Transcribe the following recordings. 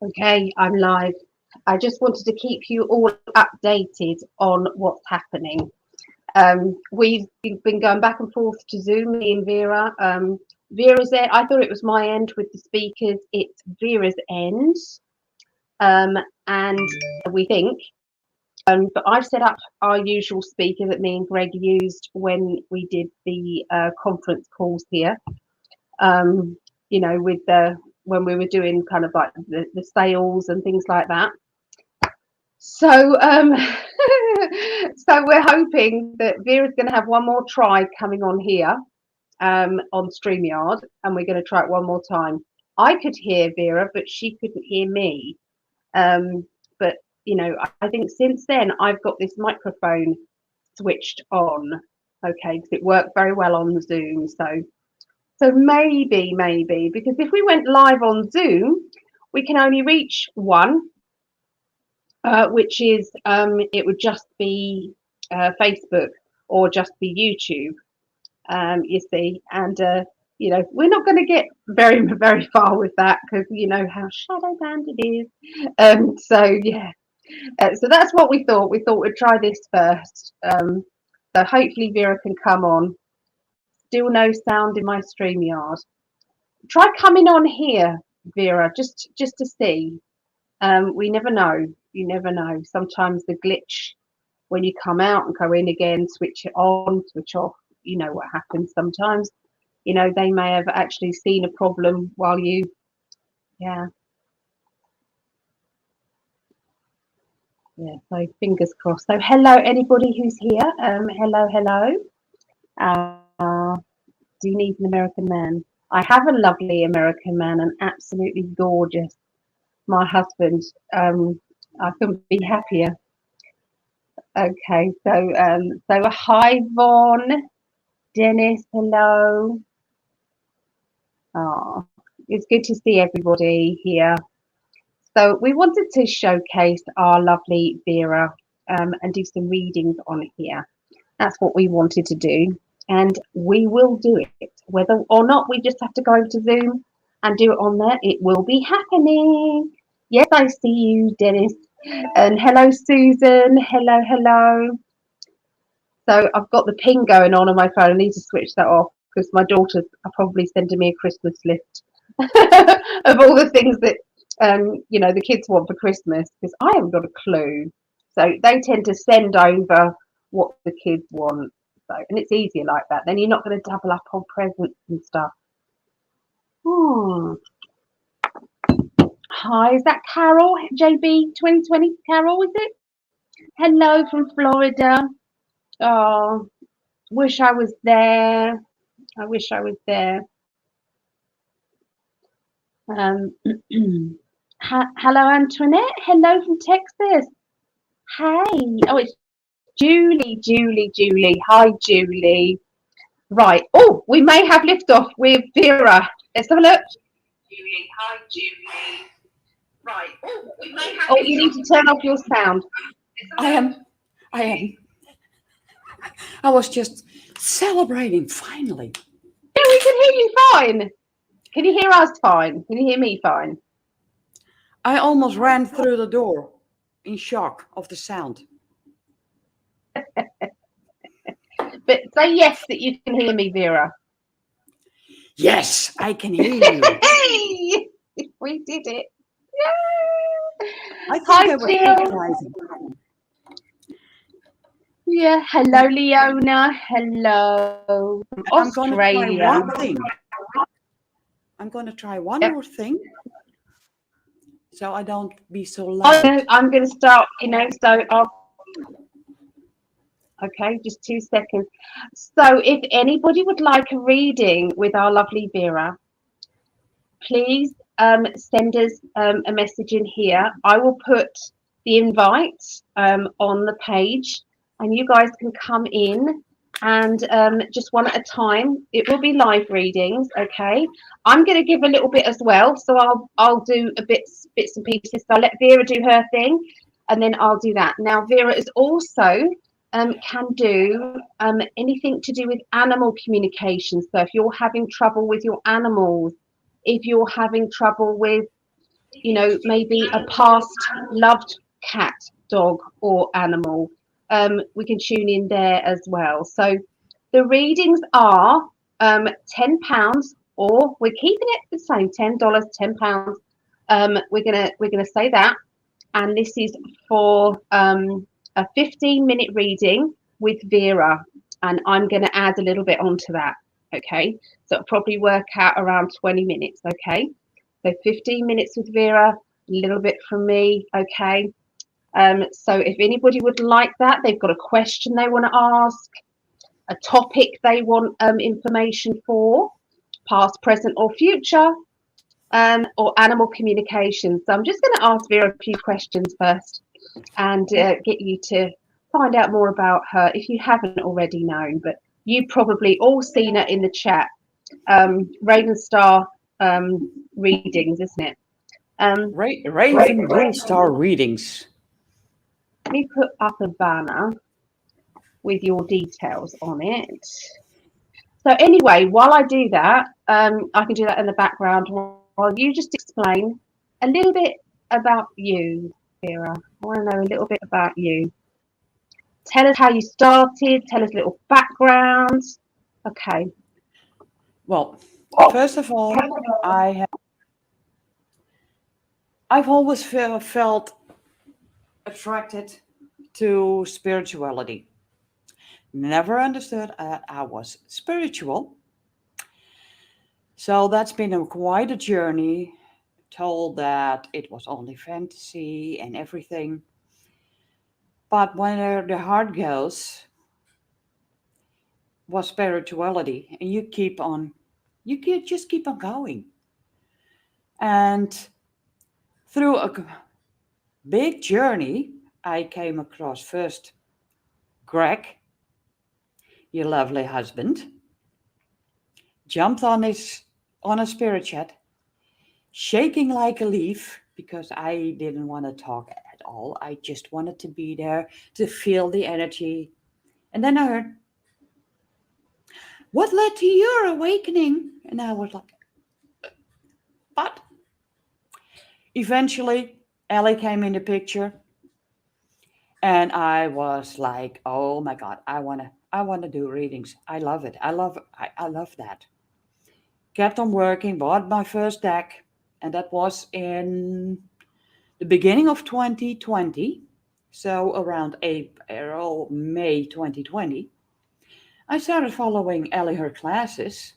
Okay, I'm live. I just wanted to keep you all updated on what's happening. We've been going back and forth to Zoom, me and Vera. Vera's there. I thought it was my end with the speakers. It's Vera's end. And we think. But I've set up our usual speaker that me and Greg used when we did the conference calls here. With the when we were doing kind of like the sales and things like that. So so we're hoping that Vera's going to have one more try coming on here on StreamYard, and we're going to try it one more time. I could hear Vera, but she couldn't hear me. But I think since then I've got this microphone switched on, okay, because it worked very well on Zoom. So maybe, because if we went live on Zoom, we can only reach one, which is it would just be Facebook or just be YouTube, you see, and we're not going to get very far with that because you know how shadow banned it is. So yeah, so that's what we thought. We thought we'd try this first. So hopefully Vera can come on. Still no sound in my StreamYard. Try coming on here, Vera, just to see. We never know. You never know. Sometimes the glitch when you come out and go in again, switch it on, switch off. You know what happens sometimes. They may have actually seen a problem while you, yeah. Yeah, so fingers crossed. So hello, anybody who's here. Hello. Do you need an American man? I have a lovely American man, and absolutely gorgeous. My husband. I couldn't be happier. Okay, so hi Vaughn, Dennis, hello. Oh, it's good to see everybody here. So we wanted to showcase our lovely Vera and do some readings on here. That's what we wanted to do, and we will do it. Whether or not we just have to go over to Zoom and do it on there, it will be happening. Yes, I see you, Dennis. And hello, Susan. Hello. So I've got the ping going on my phone. I need to switch that off because my daughters are probably sending me a Christmas list of all the things that the kids want for Christmas, because I haven't got a clue. So they tend to send over what the kids want. So, and it's easier like that. Then you're not going to double up on presents and stuff. Hi, is that Carol? JB 2020 Carol, is it? Hello from Florida. Oh, wish I was there. I wish I was there. Hello, Antoinette. Hello from Texas. Hey. Oh, it's Julie. Hi, Julie. Right. Oh, we may have liftoff with Vera. Let's have a look. Julie. Hi, Julie. Right. Oh, we may have. Oh, you need to turn off your sound. I am. I was just celebrating, finally. Yeah, we can hear you fine. Can you hear us fine? Can you hear me fine? I almost ran through the door in shock of the sound. But say yes that you can hear me, Vera. Yes, I can hear you. Hey, we did it. Yay! I think I was surprising. Yeah, hello, Leona. Hello from Australia. I'm going to try one more thing, so I don't be so loud. I'm going to start, so okay, just 2 seconds. So if anybody would like a reading with our lovely Vera, please send us a message in here. I will put the invite on the page, and you guys can come in and just one at a time. It will be live readings, okay? I'm going to give a little bit as well, so I'll do a bits and pieces. So I'll let Vera do her thing, and then I'll do that. Now, Vera is also can do anything to do with animal communication. So if you're having trouble with your animals, if you're having trouble with maybe a past loved cat, dog, or animal. We can tune in there as well. So the readings are £10, or we're keeping it the same, $10, £10. We're gonna say that, and this is for a 15-minute reading with Vera, and I'm going to add a little bit onto that. Okay, so it'll probably work out around 20 minutes. Okay, so 15 minutes with Vera, a little bit from me. Okay, so if anybody would like that, they've got a question they want to ask, a topic they want information for, past, present, or future, or animal communication. So I'm just going to ask Vera a few questions first, and get you to find out more about her if you haven't already known. But you've probably all seen her in the chat. Raven Star readings, isn't it? Raven Bull Star readings. Let me put up a banner with your details on it. So anyway, while I do that, I can do that in the background while you just explain a little bit about you, Vera. I want to know a little bit about you. Tell us how you started. Tell us a little background. Okay. Well, first of all, I've always felt attracted to spirituality. Never understood I was spiritual. So that's been quite a journey. Told that it was only fantasy and everything. But where the heart goes was spirituality, and just keep on going. And through a big journey, I came across first Greg, your lovely husband, jumped on a spirit chat, shaking like a leaf because I didn't want to talk at all. I just wanted to be there to feel the energy. And then I heard, "What led to your awakening?" And I was like, "But?" Eventually, Ellie came in the picture, and I was like, "Oh my God, I wanna do readings. I love it. I love that." Kept on working, bought my first deck, and that was in the beginning of 2020. So around April, May 2020, I started following Ellie her classes,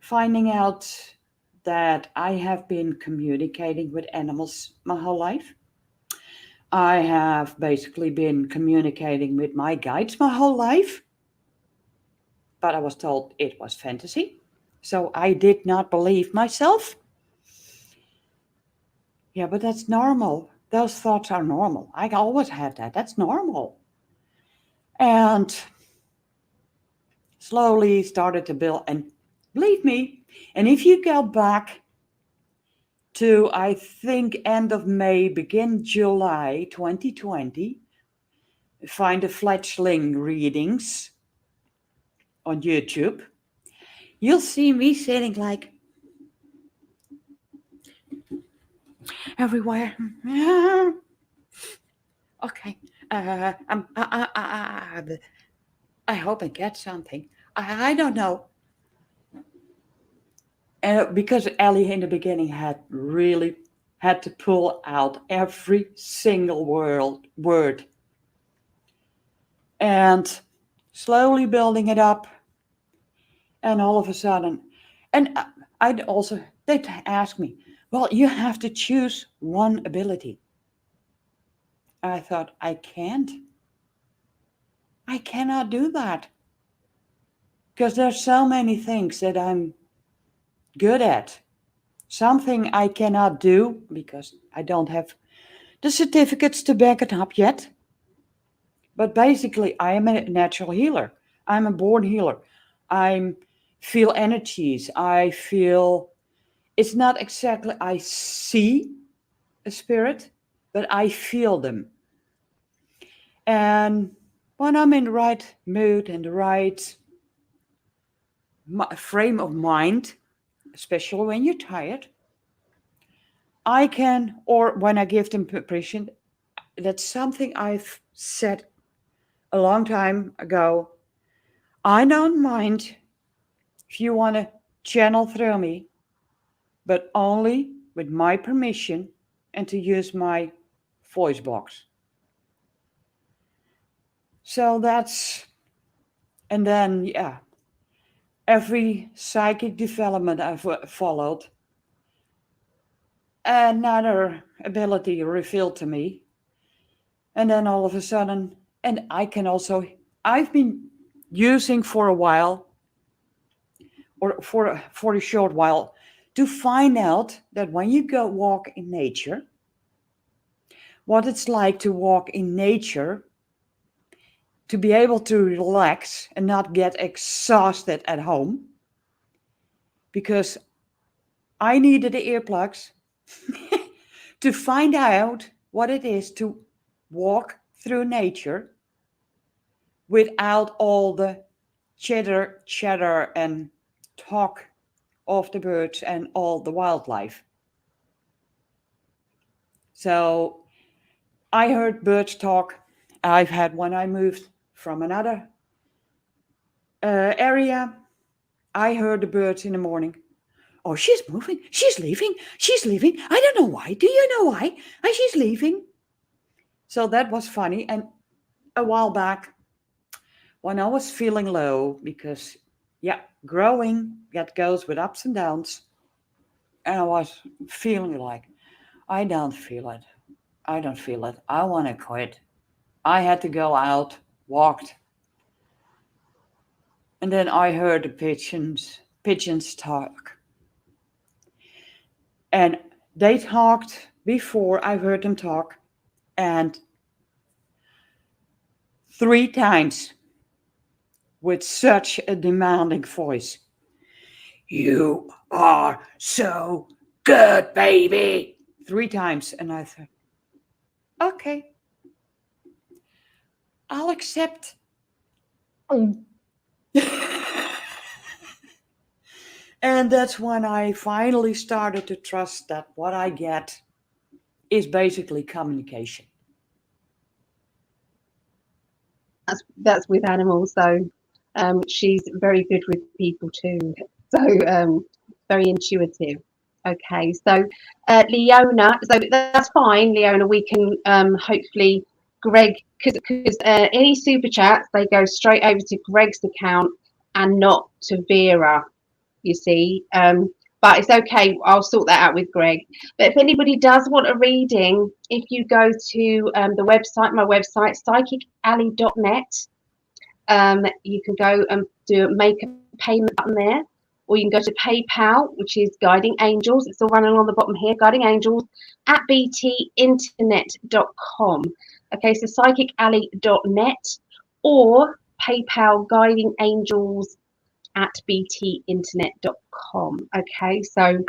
finding out that I have been communicating with animals my whole life. I have basically been communicating with my guides my whole life, but I was told it was fantasy. So I did not believe myself. Yeah, but that's normal. Those thoughts are normal. I always had that. That's normal. And slowly started to build. And believe me, and if you go back to, I think, end of May, begin July 2020, find the fledgling readings on YouTube, you'll see me sitting like everywhere. Okay. I hope I get something. I don't know. And because Ellie in the beginning had to pull out every single word, and slowly building it up, and all of a sudden, and they'd ask me, "Well, you have to choose one ability." I thought, I cannot do that, because there's so many things that I'm good at. Something I cannot do because I don't have the certificates to back it up yet. But basically, I am a natural healer. I'm a born healer. I feel energies. It's not exactly I see a spirit, but I feel them. And when I'm in the right mood and the right frame of mind, especially when you're tired, I can, or when I give them permission, that's something I've said a long time ago. I don't mind if you want to channel through me, but only with my permission and to use my voice box. So that's, and then, yeah, every psychic development I've followed, another ability revealed to me. And then all of a sudden, and I can also, I've been using for a while, or for a short while, to find out that when you go walk in nature, what it's like to walk in nature, to be able to relax and not get exhausted at home, because I needed the earplugs to find out what it is to walk through nature without all the chatter, and talk of the birds and all the wildlife. So I heard birds talk. I've had when I moved from another area, I heard the birds in the morning. Oh, she's moving. She's leaving. She's leaving. I don't know why. Do you know why? She's leaving. So that was funny. And a while back, when I was feeling low, because, yeah, growing, that goes with ups and downs. And I was feeling like, I don't feel it. I don't feel it. I want to quit. I had to go out, walked, and then I heard the pigeons talk. And they talked before I heard them talk, and 3 times with such a demanding voice. You are so good, baby. 3 times. And I thought, okay, I'll accept. And that's when I finally started to trust that what I get is basically communication. That's with animals though. She's very good with people too. So very intuitive. Okay, so Leona, so that's fine, Leona. We can hopefully Greg, because any super chats they go straight over to Greg's account and not to Vera. You see, but it's okay. I'll sort that out with Greg. But if anybody does want a reading, if you go to the website, my website, psychicalley.net, you can go and make a payment button there, or you can go to PayPal, which is Guiding Angels. It's all running on the bottom here, Guiding Angels at btinternet.com. Okay, so psychicalley.net or PayPal Guiding Angels at btinternet.com. Okay, so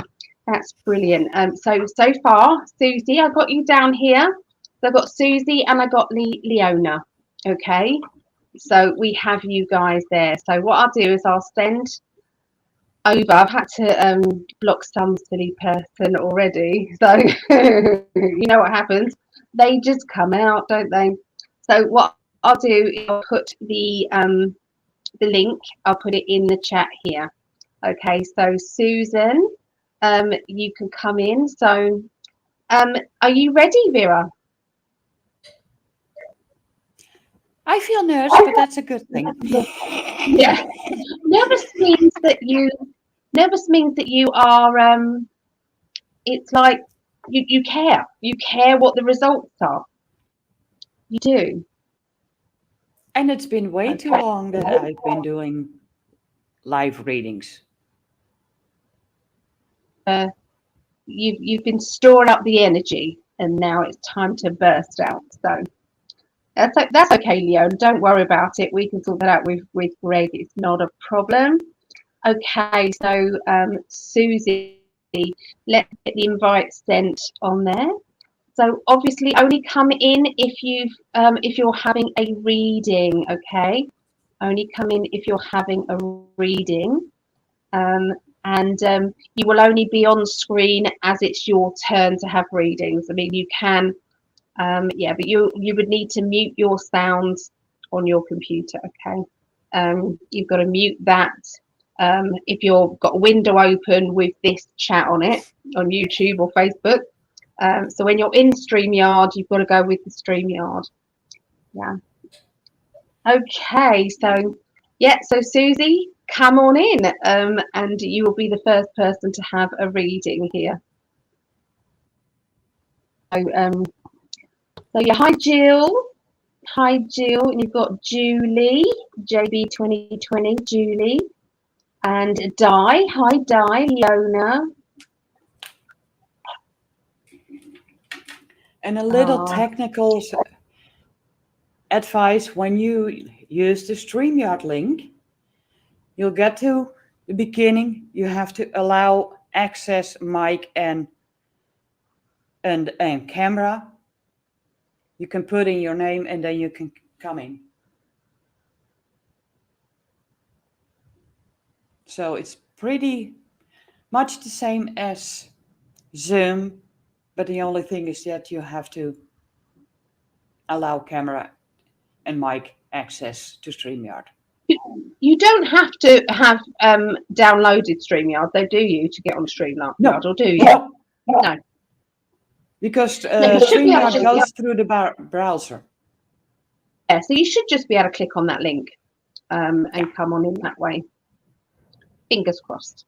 that's brilliant. So far, Susie, I got you down here. So I got Susie and I got Leona. Okay, so we have you guys there. So what I'll do is I'll send over. I've had to block some silly person already. So you know what happens. They just come out, don't they? So what I'll do is I'll put the link, I'll put it in the chat here. Okay, so Susan, you can come in. So are you ready, Vera? I feel nervous, but that's a good thing. Yeah. Nervous means that you are it's like you care. You care what the results are. You do. And it's been way too long that I've been doing live readings. You've been storing up the energy and now it's time to burst out. So that's okay, Leo. Don't worry about it. We can sort that out with Greg. It's not a problem. Okay, so Susie, let's get the invite sent on there. So obviously, only come in if you're having a reading. Okay, only come in if you're having a reading. and you will only be on screen as it's your turn to have readings. I mean, you can, yeah, but you would need to mute your sounds on your computer. Okay, you've got to mute that. If you've got a window open with this chat on it on YouTube or Facebook. So when you're in StreamYard, you've got to go with the StreamYard. Yeah. Okay. So, yeah. So Susie, come on in, and you will be the first person to have a reading here. So, yeah. Hi, Jill. Hi, Jill. And you've got Julie, JB2020, Julie, and Di. Hi, Di. Leona. And a little Ah, technical advice: when you use the StreamYard link, you'll get to the beginning. You have to allow access mic and camera. You can put in your name and then you can come in. So it's pretty much the same as Zoom, but the only thing is that you have to allow camera and mic access to StreamYard. you don't have to have downloaded StreamYard, though, do you, to get on StreamYard, No, or do you? no, No, because no, you should be able StreamYard to. goes through the browser. Yeah, so you should just be able to click on that link Yeah. and come on in that way. Fingers crossed.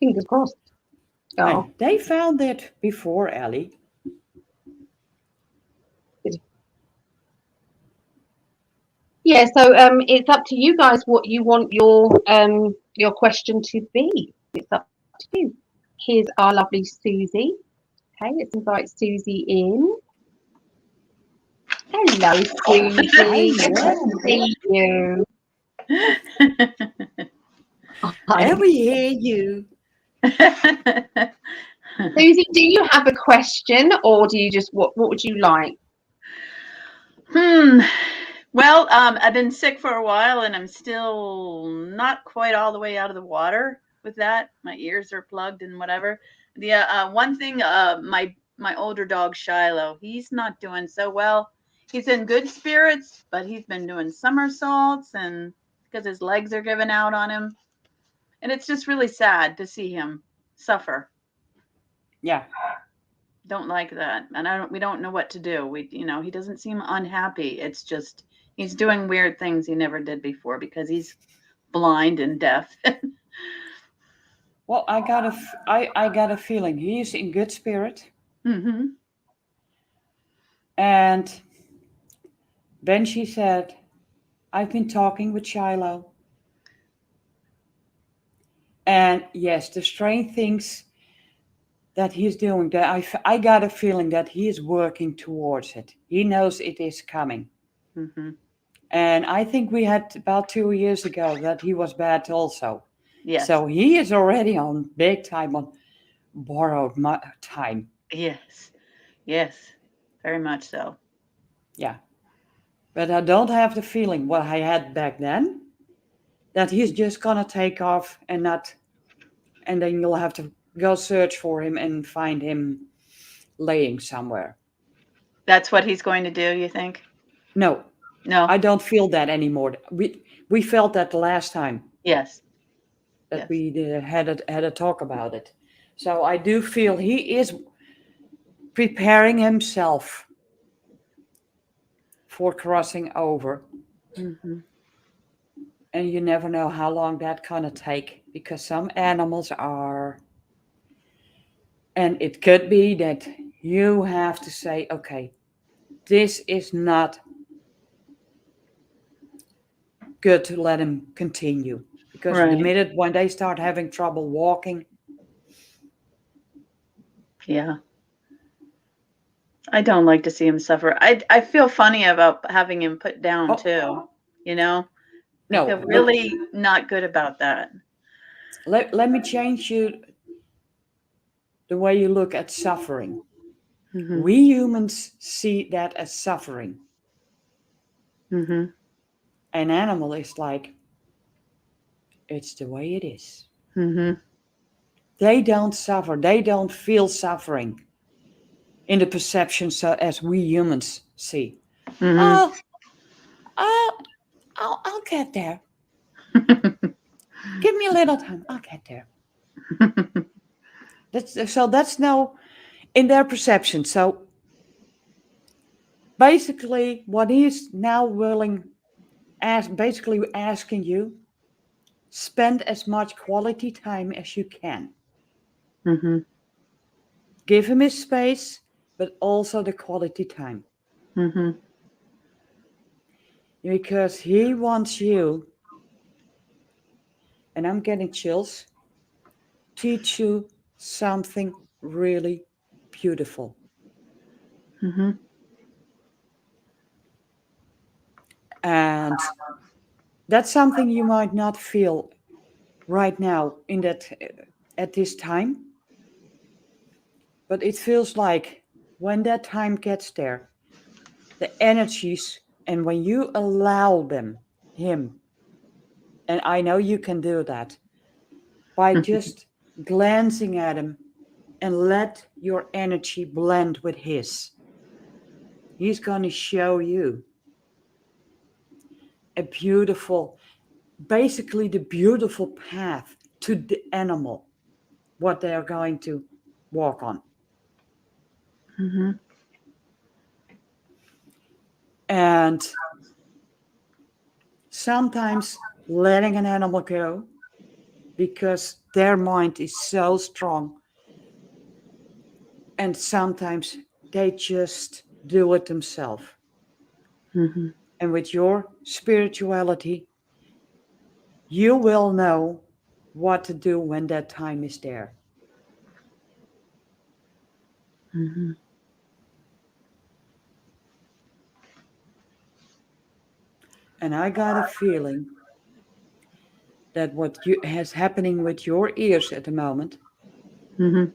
Fingers crossed. Oh, And they found it before, Ellie. yeah. So it's up to you guys what you want your question to be. It's up to you. Here's our lovely Susie. Okay, let's invite Susie in. Hello, Susie. Good to see you. Hi. And we hear you. Susie, do you have a question, or do you just what would you like? Well, I've been sick for a while, and I'm still not quite all the way out of the water with that. My ears are plugged and whatever. The one thing, my older dog Shiloh, he's not doing so well. He's in good spirits, but he's been doing somersaults, and because his legs are giving out on him, and it's just really sad to see him suffer. Yeah. Don't like that, and we don't know what to do. He doesn't seem unhappy. It's just he's doing weird things he never did before because he's blind and deaf. Well, I got a feeling he's in good spirit. Mm-hmm. And then she said, I've been talking with Shiloh. And yes, the strange things that he's doing, that I got a feeling that he is working towards it. He knows it is coming. Mm-hmm. And I think we had about 2 years ago that he was bad also. Yes. So he is already on big time on borrowed time. Yes. Yes. Very much so. Yeah. But I don't have the feeling what I had back then, that he's just gonna take off and not, and then you'll have to go search for him and find him laying somewhere. That's what he's going to do, you think? No, No. I don't feel that anymore. We felt that the last time Yes. that Yes. we had a talk about it. So I do feel he is preparing himself for crossing over. Mm-hmm. And you never know how long that's gonna take, because some animals are, and it could be that you have to say, okay, this is not good to let him continue, because the Right. minute when they start having trouble walking, Yeah. I don't like to see him suffer. I feel funny about having him put down oh too. You know, I no, feel but really not good about that. let me change you the way you look at suffering. Mm-hmm. We humans see that as suffering. Mm-hmm. An animal is like, it's the way it is. Mhm. They don't suffer. They don't feel suffering in the perception so as we humans see. Mhm. Oh, I'll, I'll get there. Give me a little time. I'll get there. That's now in their perception. So basically, what he's now basically asking you, spend as much quality time as you can. Mhm. Give him his space, but also the quality time. Mhm. Because he wants you, and I'm getting chills, teach you something really beautiful. Mhm. And that's something you might not feel right now in that at this time, but it feels like when that time gets there, the energies, and when you allow him, and I know you can do that by just glancing at him and let your energy blend with his. He's going to show you a beautiful, basically the beautiful path to the animal, what they are going to walk on. Mhm. And sometimes letting an animal go because their mind is so strong, and sometimes they just do it themselves. Mhm. And with your spirituality, you will know what to do when that time is there. Mhm. And I got a feeling that what you has happening with your ears at the moment Mhm.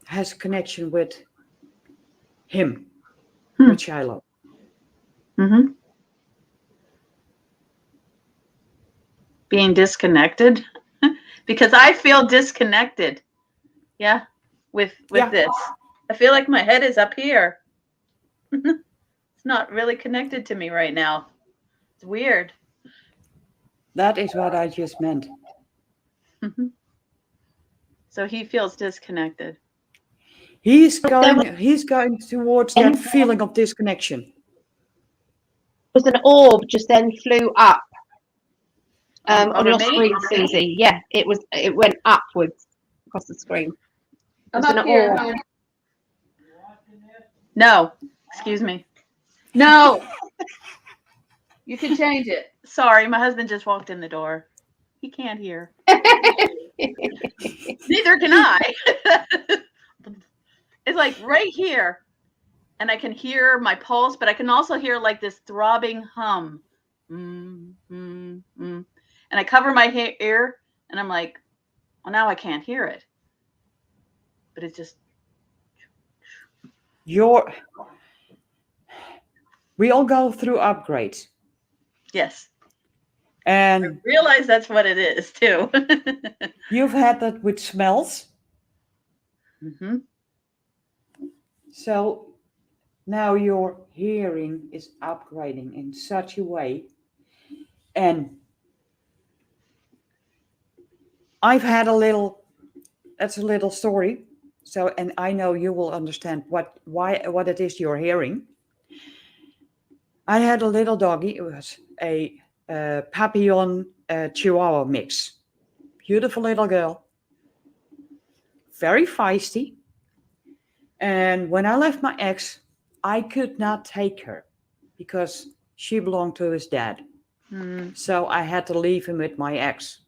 has a connection with him, Hmm. with Shiloh. Mhm. Being disconnected because I feel disconnected. Yeah, with Yeah, this. I feel like my head is up here. It's not really connected to me right now. It's weird. that is what I just meant. Mhm. So he feels disconnected. There He's going towards was, that feeling of disconnection. was an orb just then flew up on Over your me? screen, Susie. Yeah, it went upwards across the screen. I'm There's an up here, orb. hon. No, excuse me. No, you can change it. Sorry, my husband just walked in the door. He can't hear. Neither can I. It's like right here, and I can hear my pulse, but I can also hear like this throbbing hum. Mm, mm, mm. And I cover my ear, and I'm like, well, now I can't hear it. But it's just, Your we all go through upgrades, yes. I and realize that's what it is too. you've had that with smells. Hmm. So now your hearing is upgrading in such a way, and I've had a little. That's a little story. So, and I know you will understand what it is you're hearing. I had a little doggy. It was a Papillon Chihuahua mix. Beautiful little girl, very feisty. And when I left my ex, I could not take her because she belonged to his dad. Mm-hmm. So I had to leave him with my ex.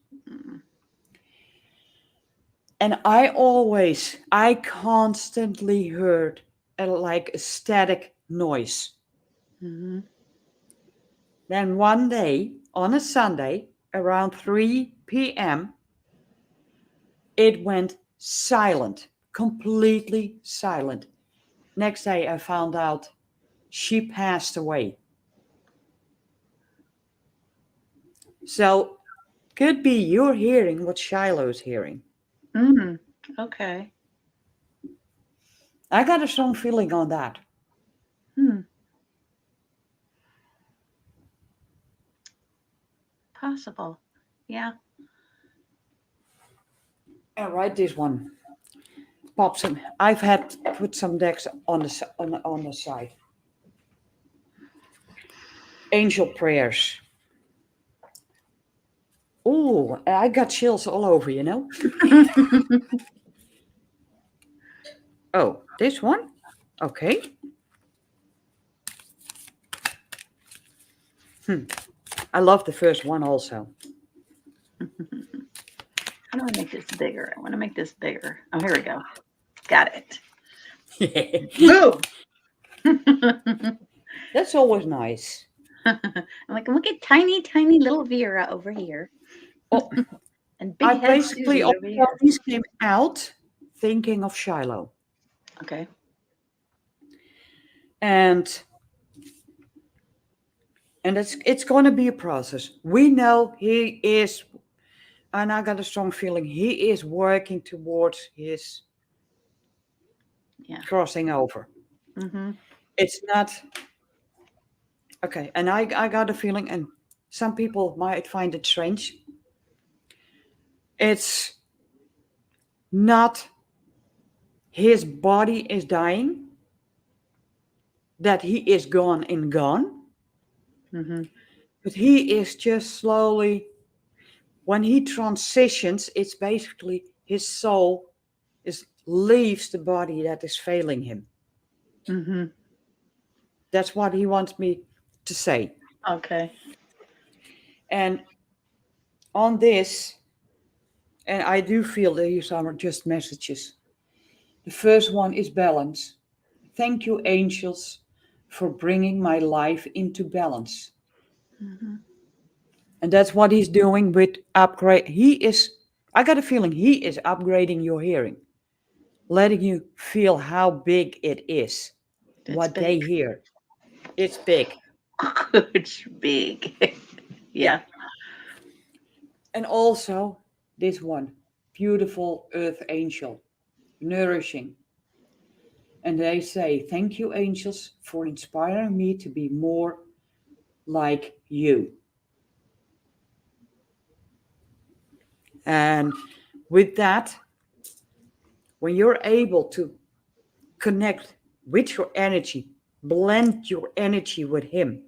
And I constantly heard like a static noise. Mm-hmm. Then one day, on a Sunday, around 3 p.m., it went silent, completely silent. Next day, I found out she passed away. So Could be you're hearing what Shiloh's hearing. Mm, okay. I got a strong feeling on that. Hmm. Possible. Yeah. And write this one. Pop some. I've had put some decks on on the side. Angel prayers. Oh, I got chills all over, you know. Oh, this one? Okay. I love the first one also. How do I make this bigger? I want to make this bigger. Oh, here we go. Got it. Boom. That's always nice. I'm like, look at tiny, tiny little Vera over here. Oh, And big I head basically Susie over here. all these came out thinking of Shiloh. Okay. And it's going to be a process. We know he is, and I got a strong feeling he is working towards his Yeah. crossing over. Mm-hmm. It's not okay. And I got a feeling, and some people might find it strange. It's not his body is dying, that he is gone and gone, Mm-hmm. but he is just slowly, when he transitions, it's basically his soul leaves the body that is failing him. Mm-hmm. That's what he wants me to say. Okay. And on this, and I do feel these are just messages. The first one is balance. Thank you, angels, for bringing my life into balance. Mm-hmm. And that's what he's doing with upgrade. I got a feeling he is upgrading your hearing, letting you feel how big it is, It's what big. they hear. It's big. It's big. Yeah. Yeah. And also this one, beautiful earth angel, nourishing. And they say, thank you, angels, for inspiring me to be more like you. And with that, when you're able to connect with your energy, blend your energy with him,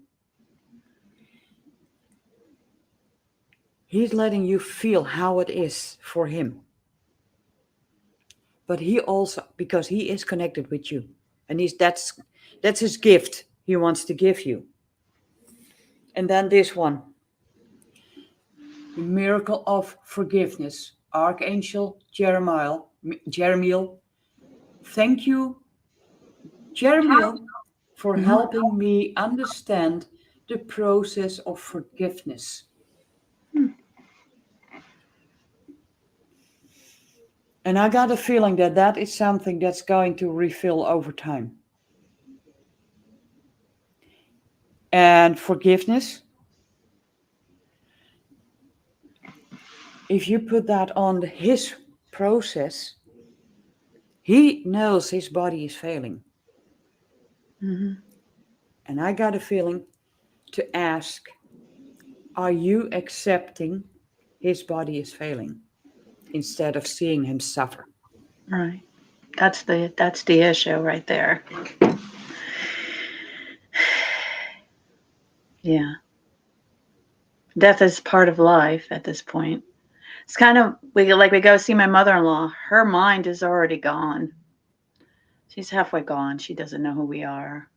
he's letting you feel how it is for him. But he also, because he is connected with you, and that's his gift he wants to give you. And then this one, the miracle of forgiveness, Archangel Jeremiel. Thank you, Jeremiel, for Mhm. helping me understand the process of forgiveness. And I got a feeling that that is something that's going to refill over time. And forgiveness, if you put that on his process, he knows his body is failing. Mhm. And I got a feeling to ask, are you accepting his body is failing instead of seeing him suffer? Right. That's the issue right there. Yeah. Death is part of life at this point. It's kind of we go see my mother-in-law. Her mind is already gone. She's halfway gone. She doesn't know who we are.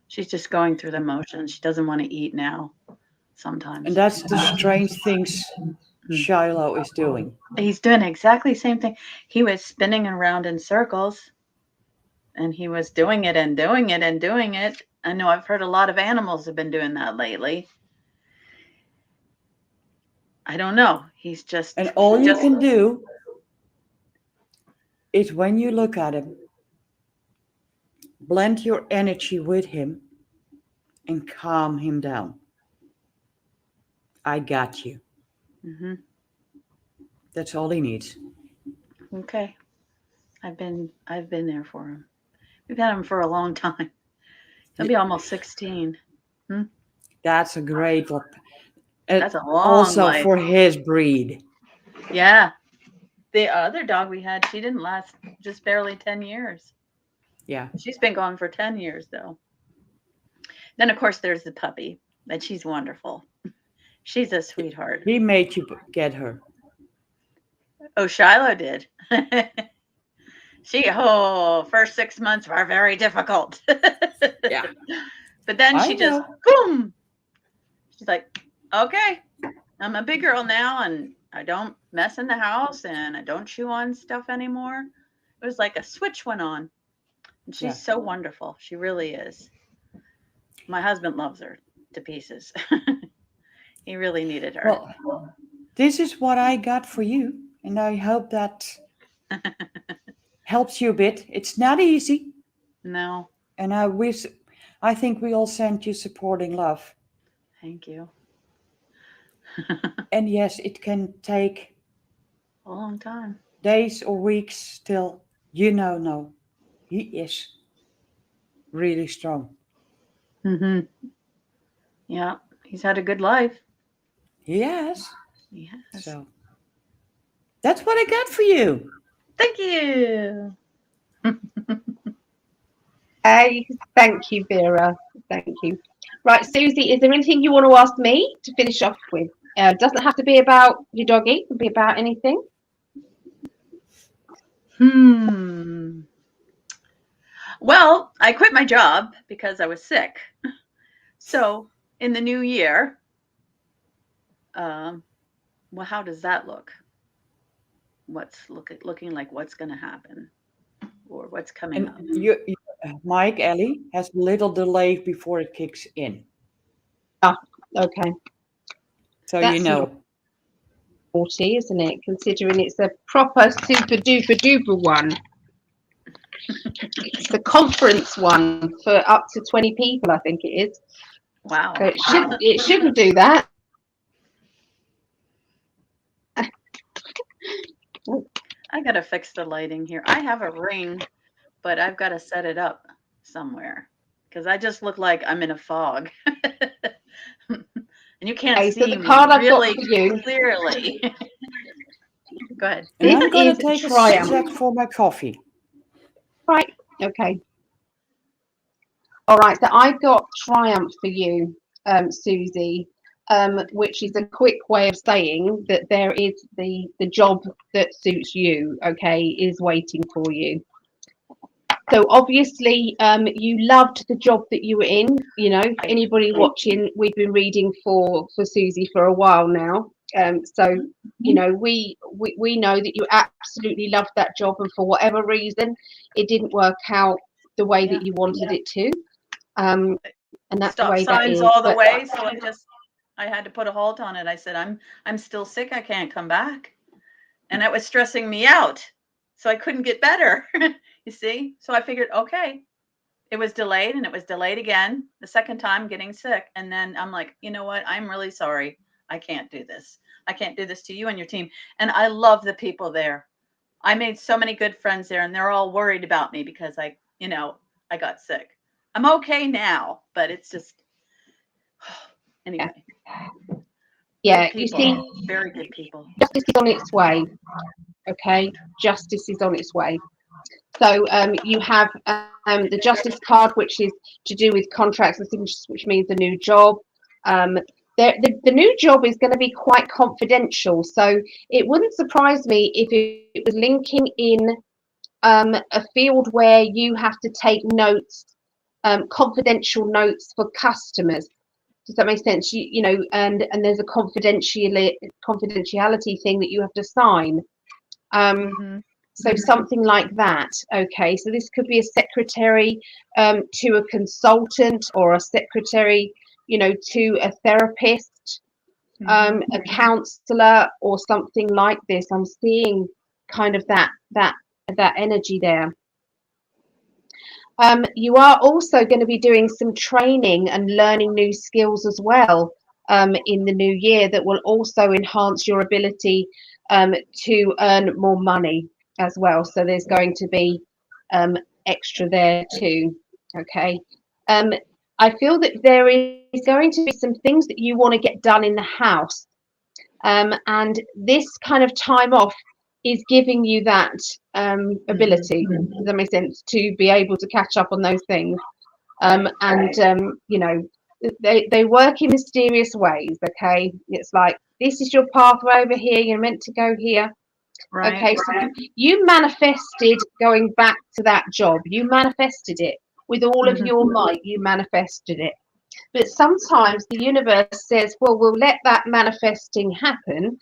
She's just going through the motions. She doesn't want to eat now And sometimes. that's the strange things Shiloh is doing. He's doing exactly the same thing. He was spinning around in circles and he was doing it and doing it and doing it. I know I've heard a lot of animals have been doing that lately. I don't know. He's just And all you can do is when you look at him, blend your energy with him and calm him down. I got you. Mhm. That's all he needs. Okay. I've been there for him. We've had him for a long time. He'll be almost 16. Hmm? That's a great one. That's a long Also life. for his breed. Yeah. The other dog we had, she didn't last just barely 10 years. Yeah. She's been gone for 10 years though. Then of course there's the puppy, and she's wonderful. She's a sweetheart. He made you get her. Oh, Shiloh did. First 6 months were very difficult. Yeah. But then I she just, know. boom. She's like, okay, I'm a big girl now, and I don't mess in the house, and I don't chew on stuff anymore. It was like a switch went on. And she's Yeah. so wonderful. She really is. My husband loves her to pieces. He really needed her. Well, this is what I got for you, and I hope that helps you a bit. It's not easy, No, and I think we all send you supporting love. thank you. And yes, it can take A long time. days or weeks till no, he is really strong. Mm-hmm. Yeah, he's had a good life. Yes. Yes. So that's what I got for you. Thank you. Hey, thank you, Vera. Thank you. Right, Susie, is there anything you want to ask me to finish off with? Doesn't have to be about your doggy. It can be about anything. Well, I quit my job because I was sick. So in the new year, well, how does that look? What's looking like? What's going to happen, or what's coming And up? Mike, Ellie has a little delay before it kicks in. Okay. So That's you know. 40, isn't it? Considering it's a proper super duper duper one. It's the conference one for up to 20 people, I think it is. Wow. So it shouldn't do that. I got to fix the lighting here. I have a ring, but I've got to set it up somewhere because I just look like I'm in a fog. And you can't Okay, see so the me card I've got really for you. clearly. Go ahead. And I'm This going is to take a Triumph. sec for my coffee. Right. Okay. All right. So I got Triumph for you, Susie, which is a quick way of saying that there is the job that suits you. Okay, is waiting for you. So obviously, you loved the job that you were in. You know, for anybody watching, we've been reading for Susie for a while now. So you know, we know that you absolutely loved that job, and for whatever reason, it didn't work out the way that you wanted it to. And that's the Stop way that signs is. all the But way, so I had to put a halt on it. I said, I'm still sick. I can't come back, and that was stressing me out. So I couldn't get better. You see? So I figured, okay, it was delayed, and it was delayed again the second time getting sick. And then I'm like, you know what? I'm really sorry. I can't do this. I can't do this to you and your team. And I love the people there. I made so many good friends there, and they're all worried about me because I got sick. I'm okay now, but it's just anyway. yeah, Good you people, see, very good people. justice is on its way. Okay, justice is on its way. So you have the justice card, which is to do with contracts and things, which means a new job. The new job is going to be quite confidential, so it wouldn't surprise me if it was linking in a field where you have to take notes, confidential notes for customers. Does that make sense? You know, and there's a confidentiality thing that you have to sign. So something like that. Okay, so this could be a secretary to a consultant, or a secretary, you know, to a therapist, a counselor, or something like this. I'm seeing kind of that energy there. You are also going to be doing some training and learning new skills as well in the new year that will also enhance your ability to earn more money as well. So there's going to be extra there too. Okay. Um, I feel that there is going to be some things that you want to get done in the house. And this kind of time off is giving you that ability, does that make sense, to be able to catch up on those things. You know, they work in mysterious ways. Okay, it's like, this is your pathway over here, you're meant to go here. Right. Okay, so you manifested going back to that job, you manifested it with all of your might, you manifested it. But sometimes the universe says, well, we'll let that manifesting happen,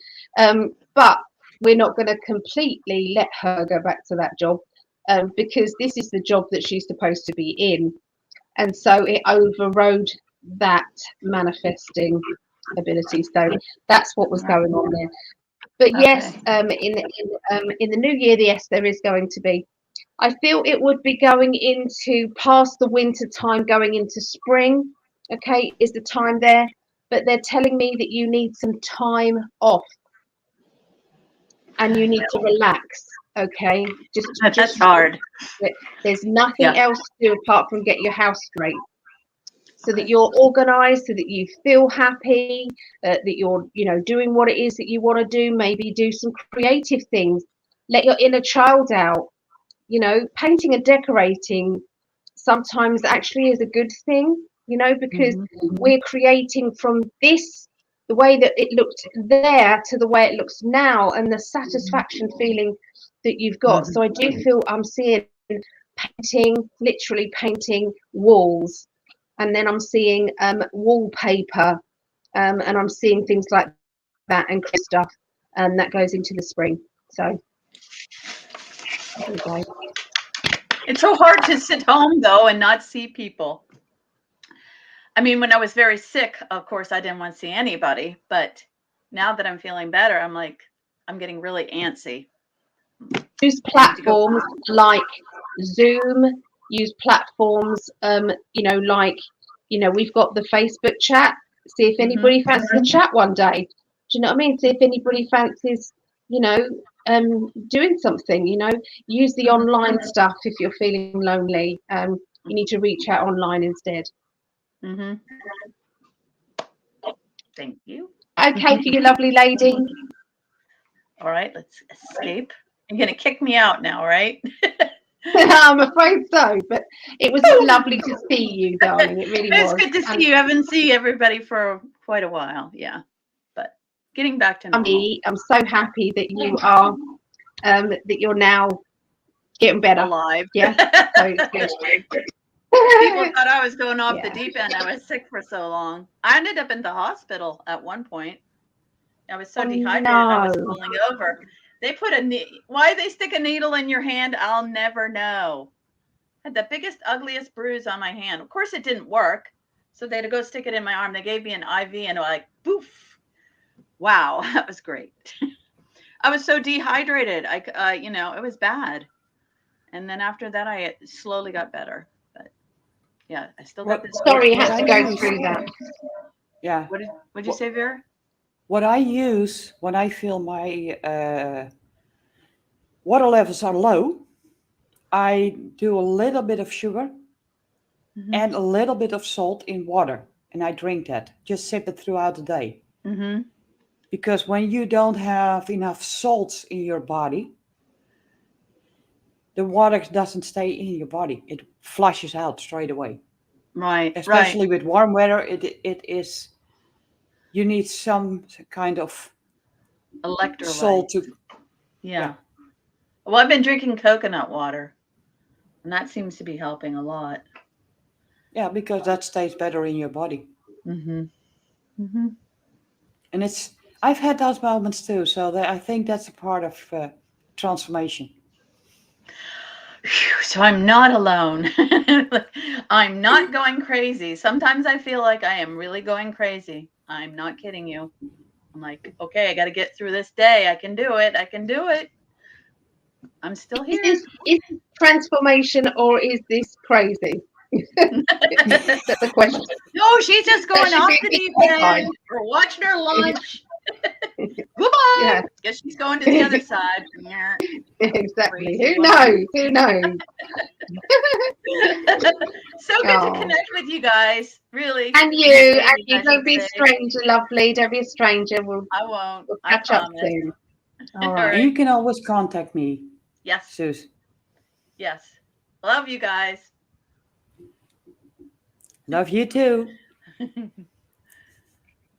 but we're not going to completely let her go back to that job, because this is the job that she's supposed to be in. And so it overrode that manifesting ability. So that's what was going on there. But yes, in the new year, yes, there is going to be. I feel it would be going into past the winter time, going into spring. Okay, is the time there, but they're telling me that you need some time off and you need to relax. Okay, That's hard. There's nothing else to do apart from get your house straight, so that you're organized, so that you feel happy, that you're, you know, doing what it is that you want to do. Maybe do some creative things, let your inner child out. You know, painting and decorating sometimes actually is a good thing, you know, because we're creating from this, the way that it looked there to the way it looks now, and the satisfaction feeling that you've got. So I do feel I'm seeing painting, literally painting walls, and then I'm seeing wallpaper, and I'm seeing things like that and stuff, and that goes into the spring. So there you go. It's so hard to sit home though and not see people. I mean, when I was very sick, of course, I didn't want to see anybody. But now that I'm feeling better, I'm like, I'm getting really antsy. Use platforms like Zoom. Use platforms, you know, like, you know, we've got the Facebook chat. See if anybody fancies a chat one day. Do you know what I mean? See if anybody fancies, you know, doing something. You know, use the online stuff if you're feeling lonely. You need to reach out online instead. Thank you. Okay, for you, lovely lady. All right, let's escape. You're going to kick me out now, right? I'm afraid so, but it was lovely to see you, darling. It really was. It's good to see you. I haven't seen everybody for quite a while. Yeah, but getting back to normal. I'm so happy that you are, that you're now getting better. Alive. Yeah, so it's good. People thought I was going off the deep end. I was sick for so long. I ended up in the hospital at one point. I was so dehydrated, I was falling over. They put why they stick a needle in your hand, I'll never know. I had the biggest, ugliest bruise on my hand. Of course, it didn't work. So they had to go stick it in my arm. They gave me an IV and like, poof. Wow, that was great. I was so dehydrated. You know, it was bad. And then after that, I slowly got better. But yeah, I still got this. Sorry, you had to go through that. Yeah. What did you say, Vera? What I use when I feel my water levels are low, I do a little bit of sugar and a little bit of salt in water, and I drink that. Just sip it throughout the day. Because when you don't have enough salts in your body, the water doesn't stay in your body. It flushes out straight away. Right. Especially with warm weather, it is. You need some kind of electrolyte. Salt to. Yeah. Well, I've been drinking coconut water, and that seems to be helping a lot. Yeah, because that stays better in your body. And I've had those moments too, so I think that's a part of transformation. So I'm not alone. I'm not going crazy. Sometimes I feel like I am really going crazy. I'm not kidding you. I'm like, okay, I got to get through this day. I can do it. I can do it. I'm still here. Is this transformation or is this crazy? That's the question. No, she's just going off the deep end. We're watching her lunch. Goodbye. Yeah. Guess she's going to the other side. Exactly. Crazy Who woman. knows? Who knows? So good to Oh. connect with you guys. Really. And These you, ladies, I don't should be a say. stranger, lovely. Don't be a stranger. We'll I won't. I catch up promise. soon. All All right. And you can always contact me, Yes. Suze. Yes. Love you guys. Love you too. All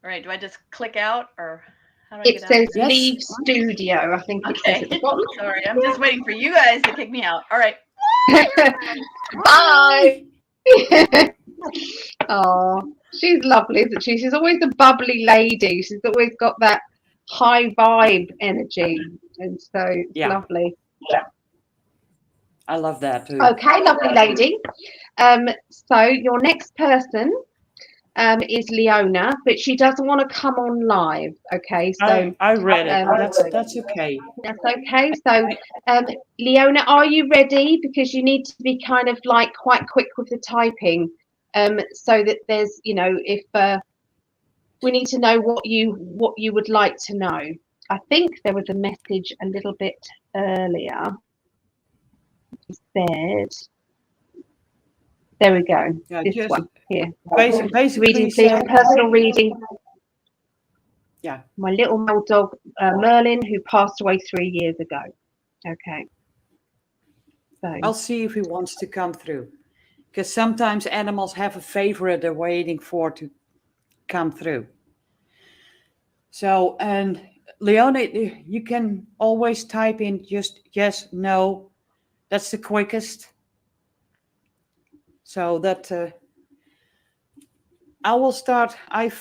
right. Do I just click out or how do I It get out? says Yes. leave studio. I think it says Okay. at the bottom. Sorry. I'm just waiting for you guys to kick me out. All right. Bye. Oh, she's lovely, isn't she? She's always a bubbly lady. She's always got that high vibe energy, and so it's Yeah. lovely. I love that too. Okay, lovely lady. So your next person is Leona, but she doesn't want to come on live. Okay, so I read it. um, That's okay. that's okay. So Leona, are you ready? Because you need to be kind of like quite quick with the typing, so that there's, if we need to know what you would like to know. I think there was a message a little bit earlier. It said, there we go. Yeah, This just one here. basically Reading, please. say, Personal reading. yeah. My little male dog Merlin, who passed away 3 years ago. Okay. So I'll see if he wants to come through. Because sometimes animals have a favorite they're waiting for to come through. So, and Leona, you can always type in just yes, no. That's the quickest. So that I will start. I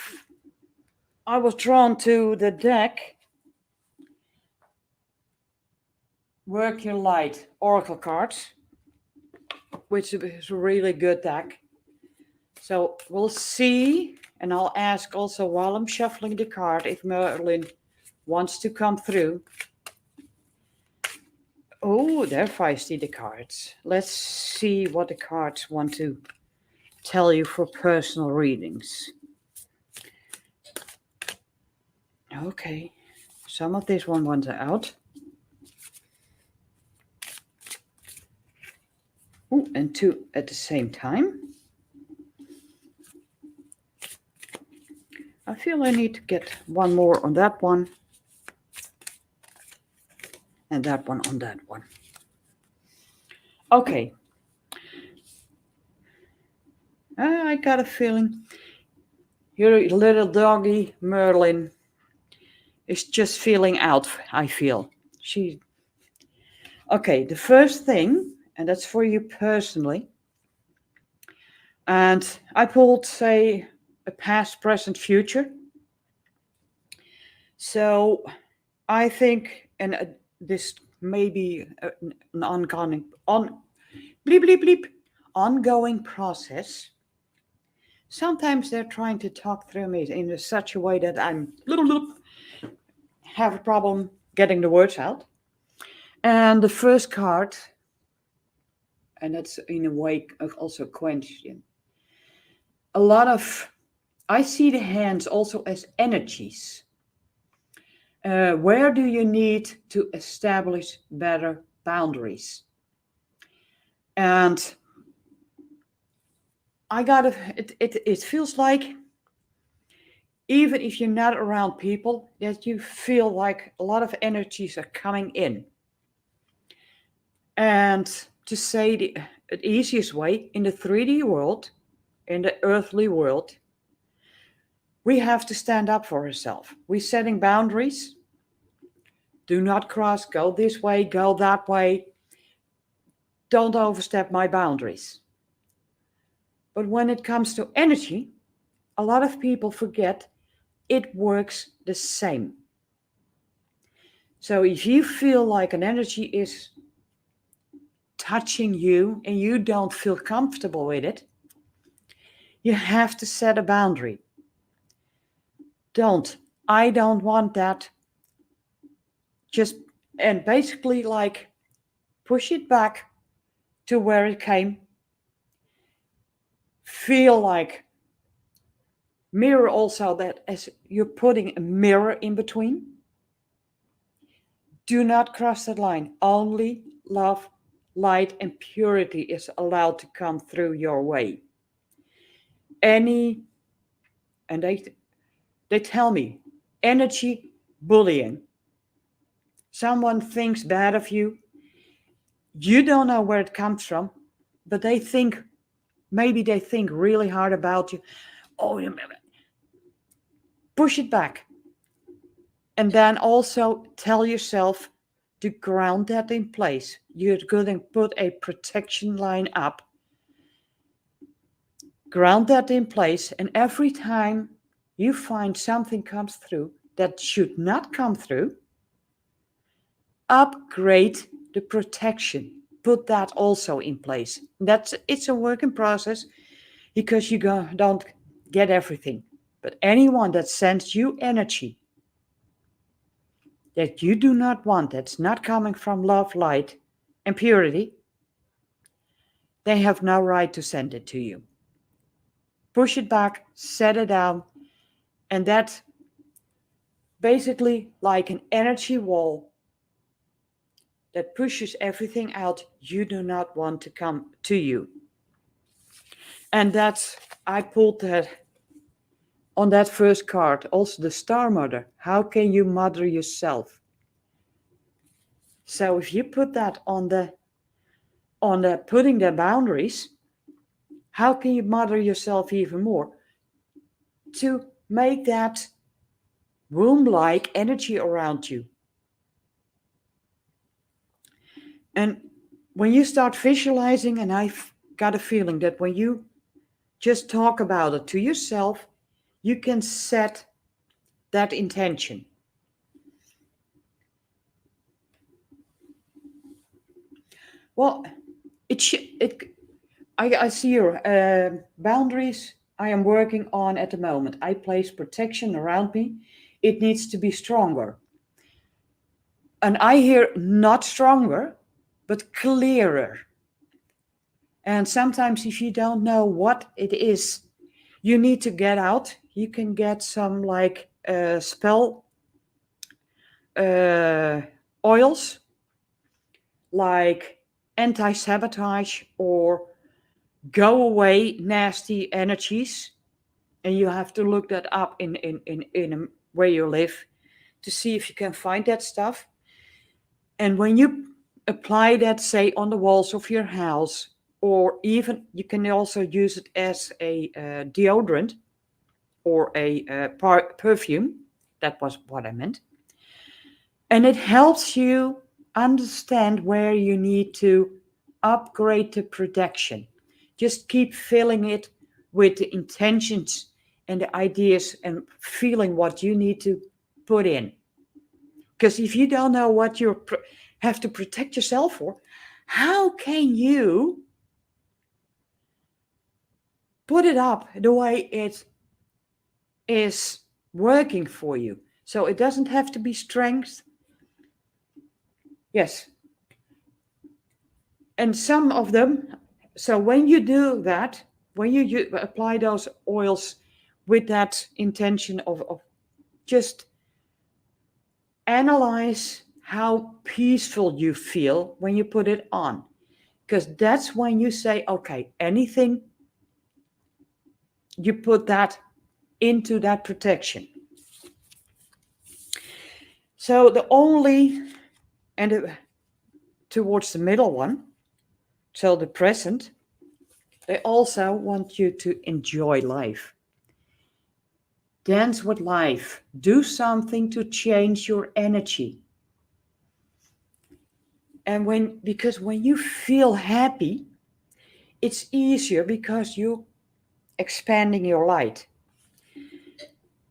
was drawn to the deck. Work Your Light Oracle cards, which is a really good deck. So we'll see, and I'll ask also while I'm shuffling the card if Merlin wants to come through. Oh, they're feisty, the cards. Let's see what the cards want to tell you for personal readings. Okay, some of this one wants out. Ooh, and two at the same time. I feel I need to get one more on that one. And that one on that one. Okay. I got a feeling your little doggy Merlin is just feeling out, I feel. Okay, the first thing, and that's for you personally. And I pulled, say, a past, present, future. So I think, and this may be an ongoing, ongoing process. Sometimes they're trying to talk through me in such a way that I'm have a problem getting the words out. And the first card, and that's in a way also a question. A lot of, I see the hands also as energies. Where do you need to establish better boundaries? And it feels like even if you're not around people, that you feel like a lot of energies are coming in. And to say the easiest way, in the 3D world, in the earthly world, we have to stand up for ourselves. We're setting boundaries. Do not cross, go this way, go that way. Don't overstep my boundaries. But when it comes to energy, a lot of people forget it works the same. So if you feel like an energy is touching you and you don't feel comfortable with it, you have to set a boundary. I don't want that. And basically like push it back to where it came. Feel like mirror also that as you're putting a mirror in between. Do not cross that line. Only love, light, and purity is allowed to come through your way. Any, and they tell me, energy bullying. Someone thinks bad of you. You don't know where it comes from, but maybe they think really hard about you. Oh, push it back. And then also tell yourself to ground that in place. You're going to put a protection line up. Ground that in place. And every time you find something comes through that should not come through, upgrade the protection. Put that also in place. It's a work in process because you don't get everything. But anyone that sends you energy that you do not want, that's not coming from love, light, and purity, they have no right to send it to you. Push it back, set it down, and that's basically like an energy wall that pushes everything out you do not want to come to you. And I pulled that on that first card, also the Star Mother. How can you mother yourself? So if you put that on the putting the boundaries, how can you mother yourself even more? To make that womb-like energy around you. And when you start visualizing, and I've got a feeling that when you just talk about it to yourself, you can set that intention. Well, I see your boundaries I am working on at the moment. I place protection around me. It needs to be stronger. And I hear not stronger, but clearer. And sometimes if you don't know what it is, you need to get out. You can get some like spell oils, like anti-sabotage or go away nasty energies. And you have to look that up in where you live to see if you can find that stuff. And when you apply that, say, on the walls of your house, or even you can also use it as a deodorant or a perfume. That was what I meant. And it helps you understand where you need to upgrade the protection. Just keep filling it with the intentions and the ideas and feeling what you need to put in. Because if you don't know what you have to protect yourself for, how can you put it up the way it is working for you? So it doesn't have to be strength. Yes. And some of them, so when you do that, when you apply those oils with that intention of just analyze how peaceful you feel when you put it on. Because that's when you say, okay, anything, you put that into that protection. So the only, and towards the middle one, so the present, they also want you to enjoy life. Dance with life. Do something to change your energy. And because when you feel happy, it's easier because you're expanding your light.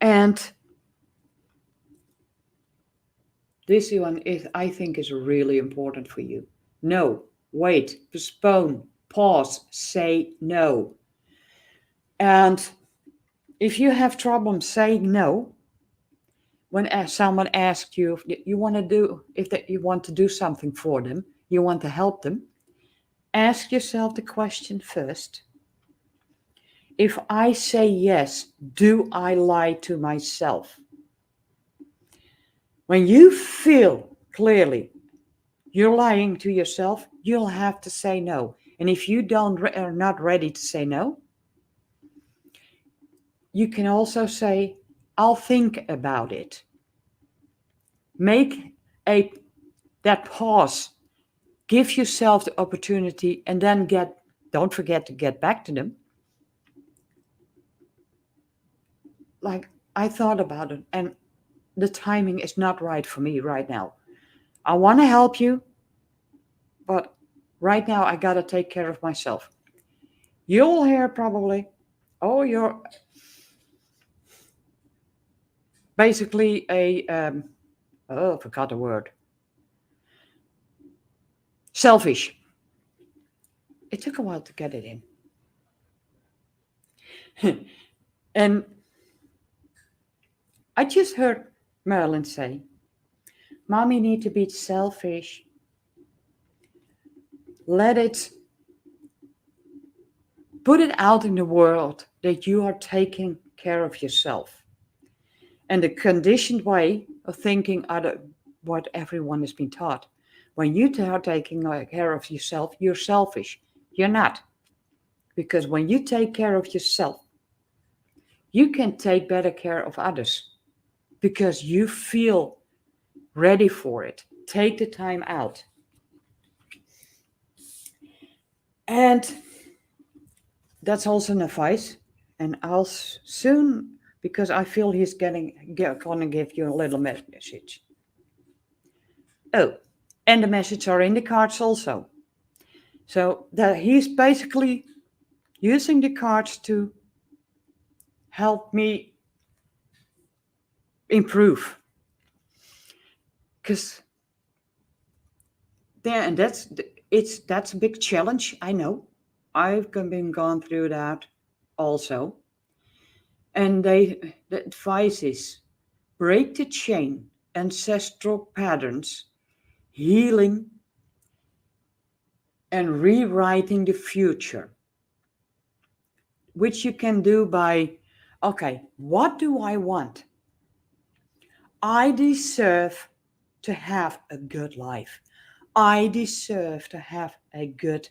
And this one is, I think, is really important for you. No, wait, postpone, pause, say no. And if you have problems saying no, when someone asks you if you want to do something for them, you want to help them, ask yourself the question first. If I say yes, do I lie to myself? When you feel clearly you're lying to yourself, you'll have to say no. And if you are not ready to say no, you can also say, I'll think about it. Make that pause. Give yourself the opportunity and then don't forget to get back to them. Like, I thought about it and the timing is not right for me right now. I want to help you, but right now I got to take care of myself. You'll hear probably, oh, you're basically I forgot the word. Selfish. It took a while to get it in. And I just heard Marilyn say, Mommy need to be selfish. Put it out in the world that you are taking care of yourself. And the conditioned way of thinking what everyone has been taught. When you are taking care of yourself, you're selfish. You're not. Because when you take care of yourself, you can take better care of others because you feel ready for it. Take the time out. And that's also an advice. And I'll soon, because I feel he's going to give you a little message. Oh, and the messages are in the cards also. So that he's basically using the cards to help me improve. Because that's a big challenge. I know. I've been gone through that also. And the advice is break the chain, ancestral patterns, healing, and rewriting the future. Which you can do by, okay, what do I want? I deserve to have a good life. I deserve to have a good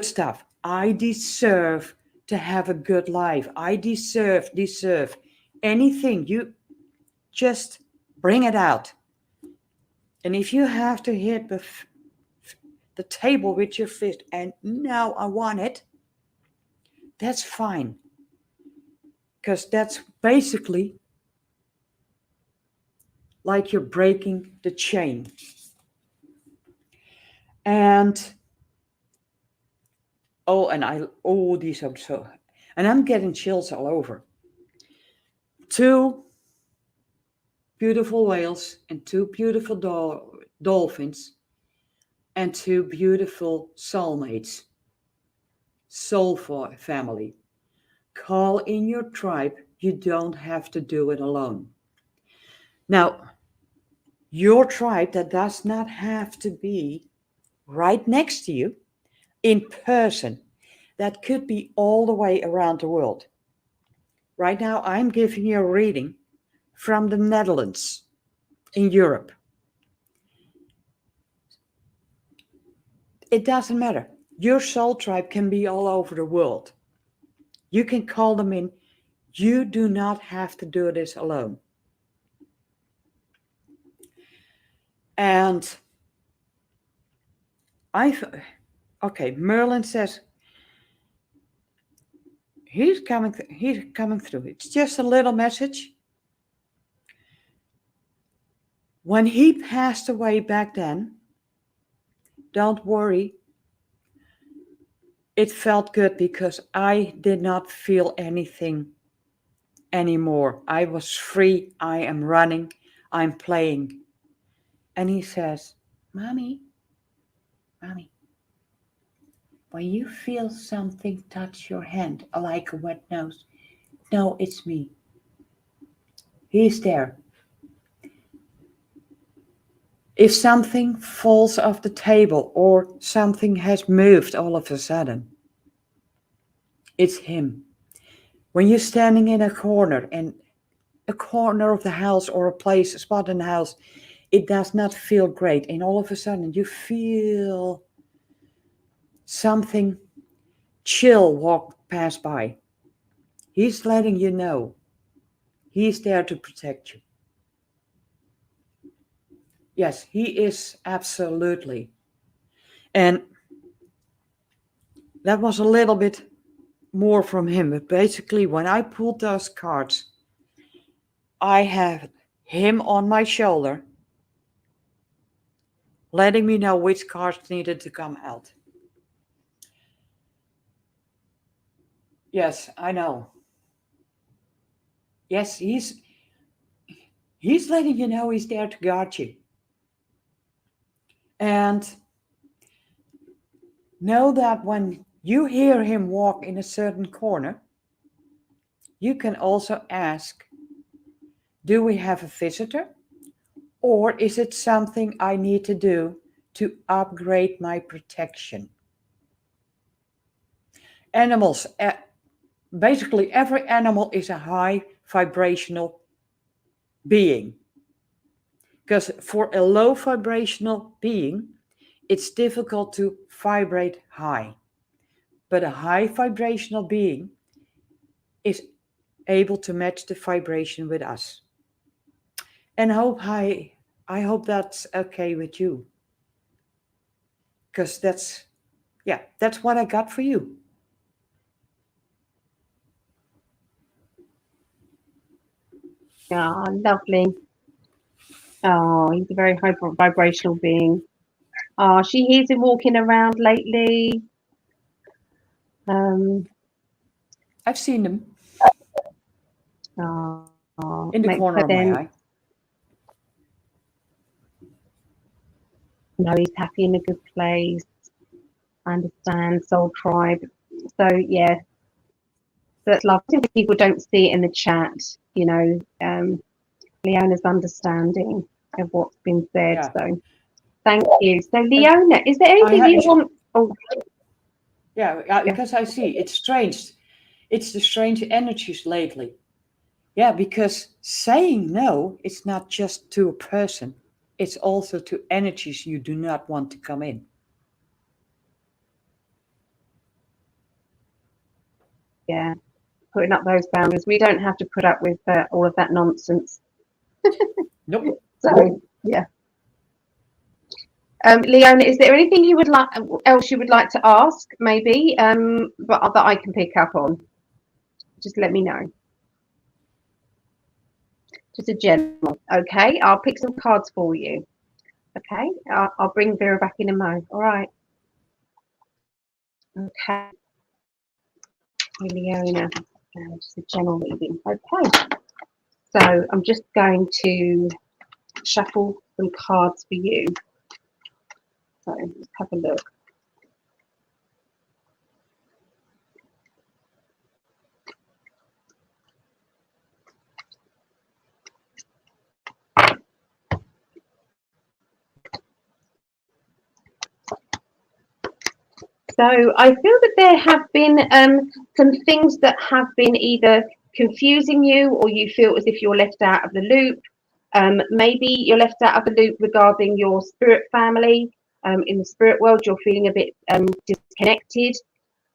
stuff. I deserve to have a good life. I deserve anything. You just bring it out. And if you have to hit the table with your fist and now I want it, that's fine. Because that's basically like you're breaking the chain. And these are so, and I'm getting chills all over. 2 beautiful whales and 2 beautiful dolphins and 2 beautiful soulmates, soul family. Call in your tribe. You don't have to do it alone. Now, your tribe, that does not have to be right next to you in person. That could be all the way around the world. Right now, I'm giving you a reading from the Netherlands in Europe. It doesn't matter. Your soul tribe can be all over the world. You can call them in. You do not have to do this alone. And Merlin says, he's coming through. It's just a little message. When he passed away back then, don't worry. It felt good because I did not feel anything anymore. I was free. I am running. I'm playing. And he says, Mommy, when you feel something touch your hand like a wet nose, no, it's me. He's there. If something falls off the table or something has moved all of a sudden, It's him. When you're standing in a corner and a corner of the house or a place, a spot in the house, it does not feel great. And all of a sudden you feel something chill walk past by. He's letting you know he's there to protect you. Yes, he is absolutely. And that was a little bit more from him. But basically, when I pulled those cards, I had him on my shoulder, letting me know which cards needed to come out. Yes, I know. Yes, he's letting you know he's there to guard you. And know that when you hear him walk in a certain corner, you can also ask, do we have a visitor? Or is it something I need to do to upgrade my protection? Animals, basically every animal is a high vibrational being. Because for a low vibrational being, it's difficult to vibrate high. But a high vibrational being is able to match the vibration with us. And I hope that's okay with you. Because that's what I got for you. Oh, lovely. Oh, he's a very high vibrational being. Oh, she hears him walking around lately. Um, I've seen them oh, in the makes corner of my sense. eye. No, he's happy in a good place. I understand, soul tribe. So yeah, that's lovely. People don't see it in the chat, you know. Leona's understanding of what's been said. Yeah. So thank you. So And Leona, is there I anything you ha- want? Oh, yeah, yeah. because I see it's strange. It's the strange energies lately. Yeah, because saying no is not just to a person, it's also to energies you do not want to come in. Yeah, putting up those boundaries. We don't have to put up with all of that nonsense. Nope. So yeah. Leona, is there anything you would like else you would like to ask, maybe, but that I can pick up on? Just let me know. Just a general. Okay, I'll pick some cards for you. Okay, I'll bring Vera back in a mo. All right. Okay, Leona, just a general reading. Okay, so I'm just going to shuffle some cards for you. So let's have a look. So I feel that there have been some things that have been either confusing you or you feel as if you're left out of the loop. Maybe you're left out of the loop regarding your spirit family. In the spirit world, you're feeling a bit disconnected.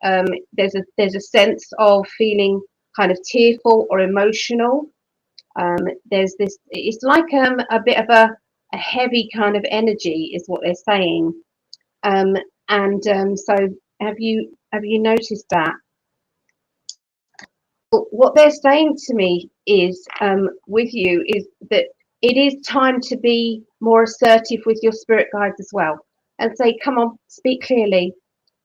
There's a sense of feeling kind of tearful or emotional. There's this. It's like a bit of a heavy kind of energy, is what they're saying. Um, and so have you noticed that? What they're saying to me is with you is that it is time to be more assertive with your spirit guides as well and say, come on, speak clearly,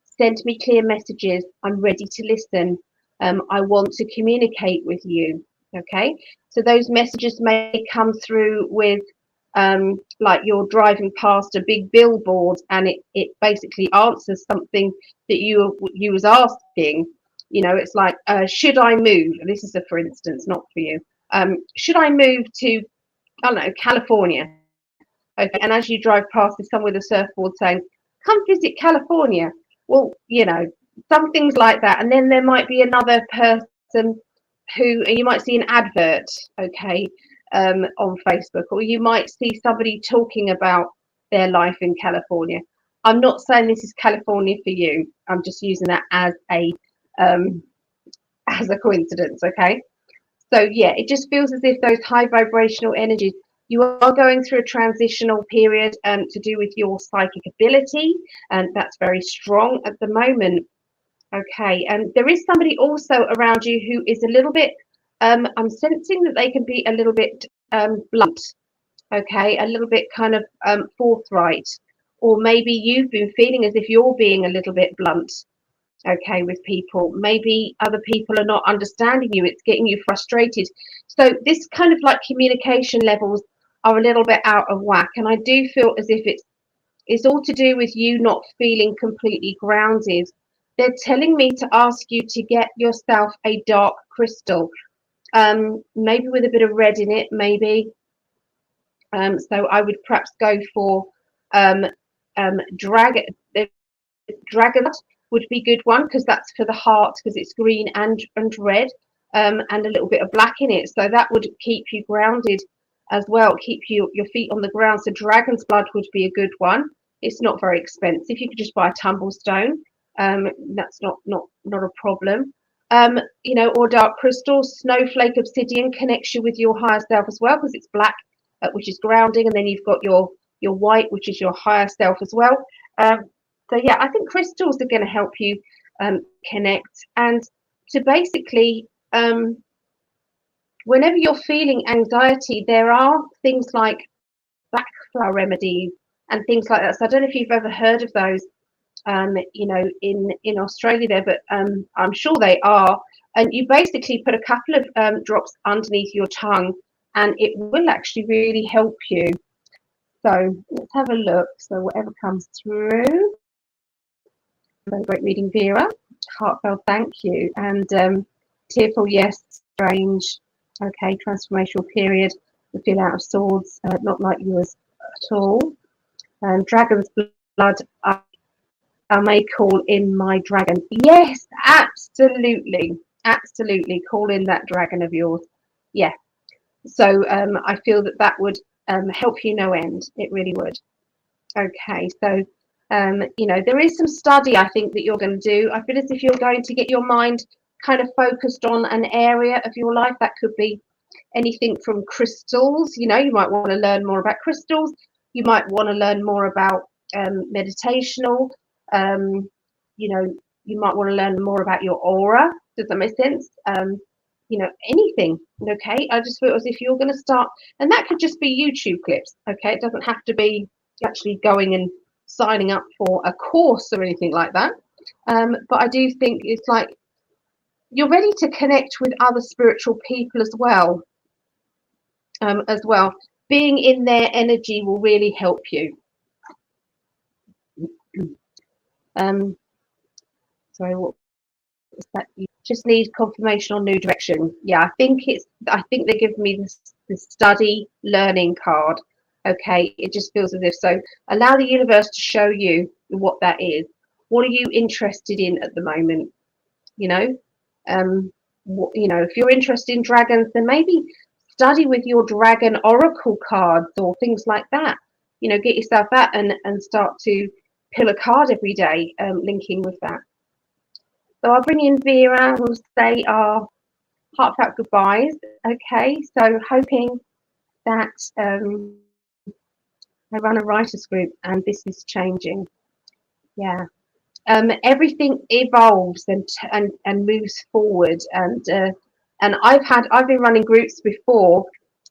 send me clear messages. I'm ready to listen. I want to communicate with you. Okay, so those messages may come through with like you're driving past a big billboard and it basically answers something that you was asking. You know, it's like, should I move? This is a for instance, not for you. Should I move to, I don't know, California? Okay, and as you drive past, there's someone with a surfboard saying, come visit California. Well, you know, some things like that. And then there might be another person who you might see an advert, okay, on Facebook, or you might see somebody talking about their life in California. I'm not saying this is California for you. I'm just using that um, as a coincidence, okay? So yeah, it just feels as if those high vibrational energies, you are going through a transitional period to do with your psychic ability, and that's very strong at the moment. Okay, and there is somebody also around you who is a little bit, I'm sensing that they can be a little bit blunt, okay, a little bit kind of forthright, or maybe you've been feeling as if you're being a little bit blunt, okay, with people. Maybe other people are not understanding you, it's getting you frustrated. So this kind of like communication levels are a little bit out of whack, and I do feel as if it's all to do with you not feeling completely grounded. They're telling me to ask you to get yourself a dark crystal, maybe with a bit of red in it, maybe. So I would perhaps go for um, dragon. Dragon would be a good one because that's for the heart, because it's green and red, and a little bit of black in it. So that would keep you grounded as well, keep your feet on the ground. So dragon's blood would be a good one. It's not very expensive. You could just buy a tumble stone. That's not a problem. Or dark crystal, snowflake obsidian connects you with your higher self as well because it's black, which is grounding, and then you've got your white, which is your higher self as well. So yeah, I think crystals are going to help you connect, and to basically whenever you're feeling anxiety, there are things like black flower remedies and things like that. So I don't know if you've ever heard of those, in Australia there, but I'm sure they are. And you basically put a couple of drops underneath your tongue, and it will actually really help you. So let's have a look. So whatever comes through. Very great reading, Vera. Heartfelt thank you. And tearful, yes, strange. Okay, transformational period. The feel out of swords, not like yours at all. Dragon's blood, I may call in my dragon. Yes, absolutely. Absolutely. Call in that dragon of yours. Yeah. So I feel that would help you no end. It really would. Okay, so there is some study I think that you're going to do. I feel as if you're going to get your mind kind of focused on an area of your life. That could be anything from crystals. You might want to learn more about crystals. You might want to learn more about meditational. You might want to learn more about your aura. Does that make sense? Anything. Okay, I just feel as if you're going to start, and that could just be YouTube clips. Okay, it doesn't have to be actually going and signing up for a course or anything like that. But I do think it's like you're ready to connect with other spiritual people as well. Being in their energy will really help you. Sorry, what was that? You just need confirmation on new direction. Yeah, I think they give me this study learning card. Okay, it just feels as if, so allow the universe to show you what that is. What are you interested in at the moment? If you're interested in dragons, then maybe study with your dragon oracle cards or things like that. Get yourself out and start to pull a card every day, linking with that. So I'll bring in Vera, who'll say our heartfelt goodbyes. Okay, so hoping that I run a writers group and this is changing. Yeah. Everything evolves and moves forward, and I've been running groups before,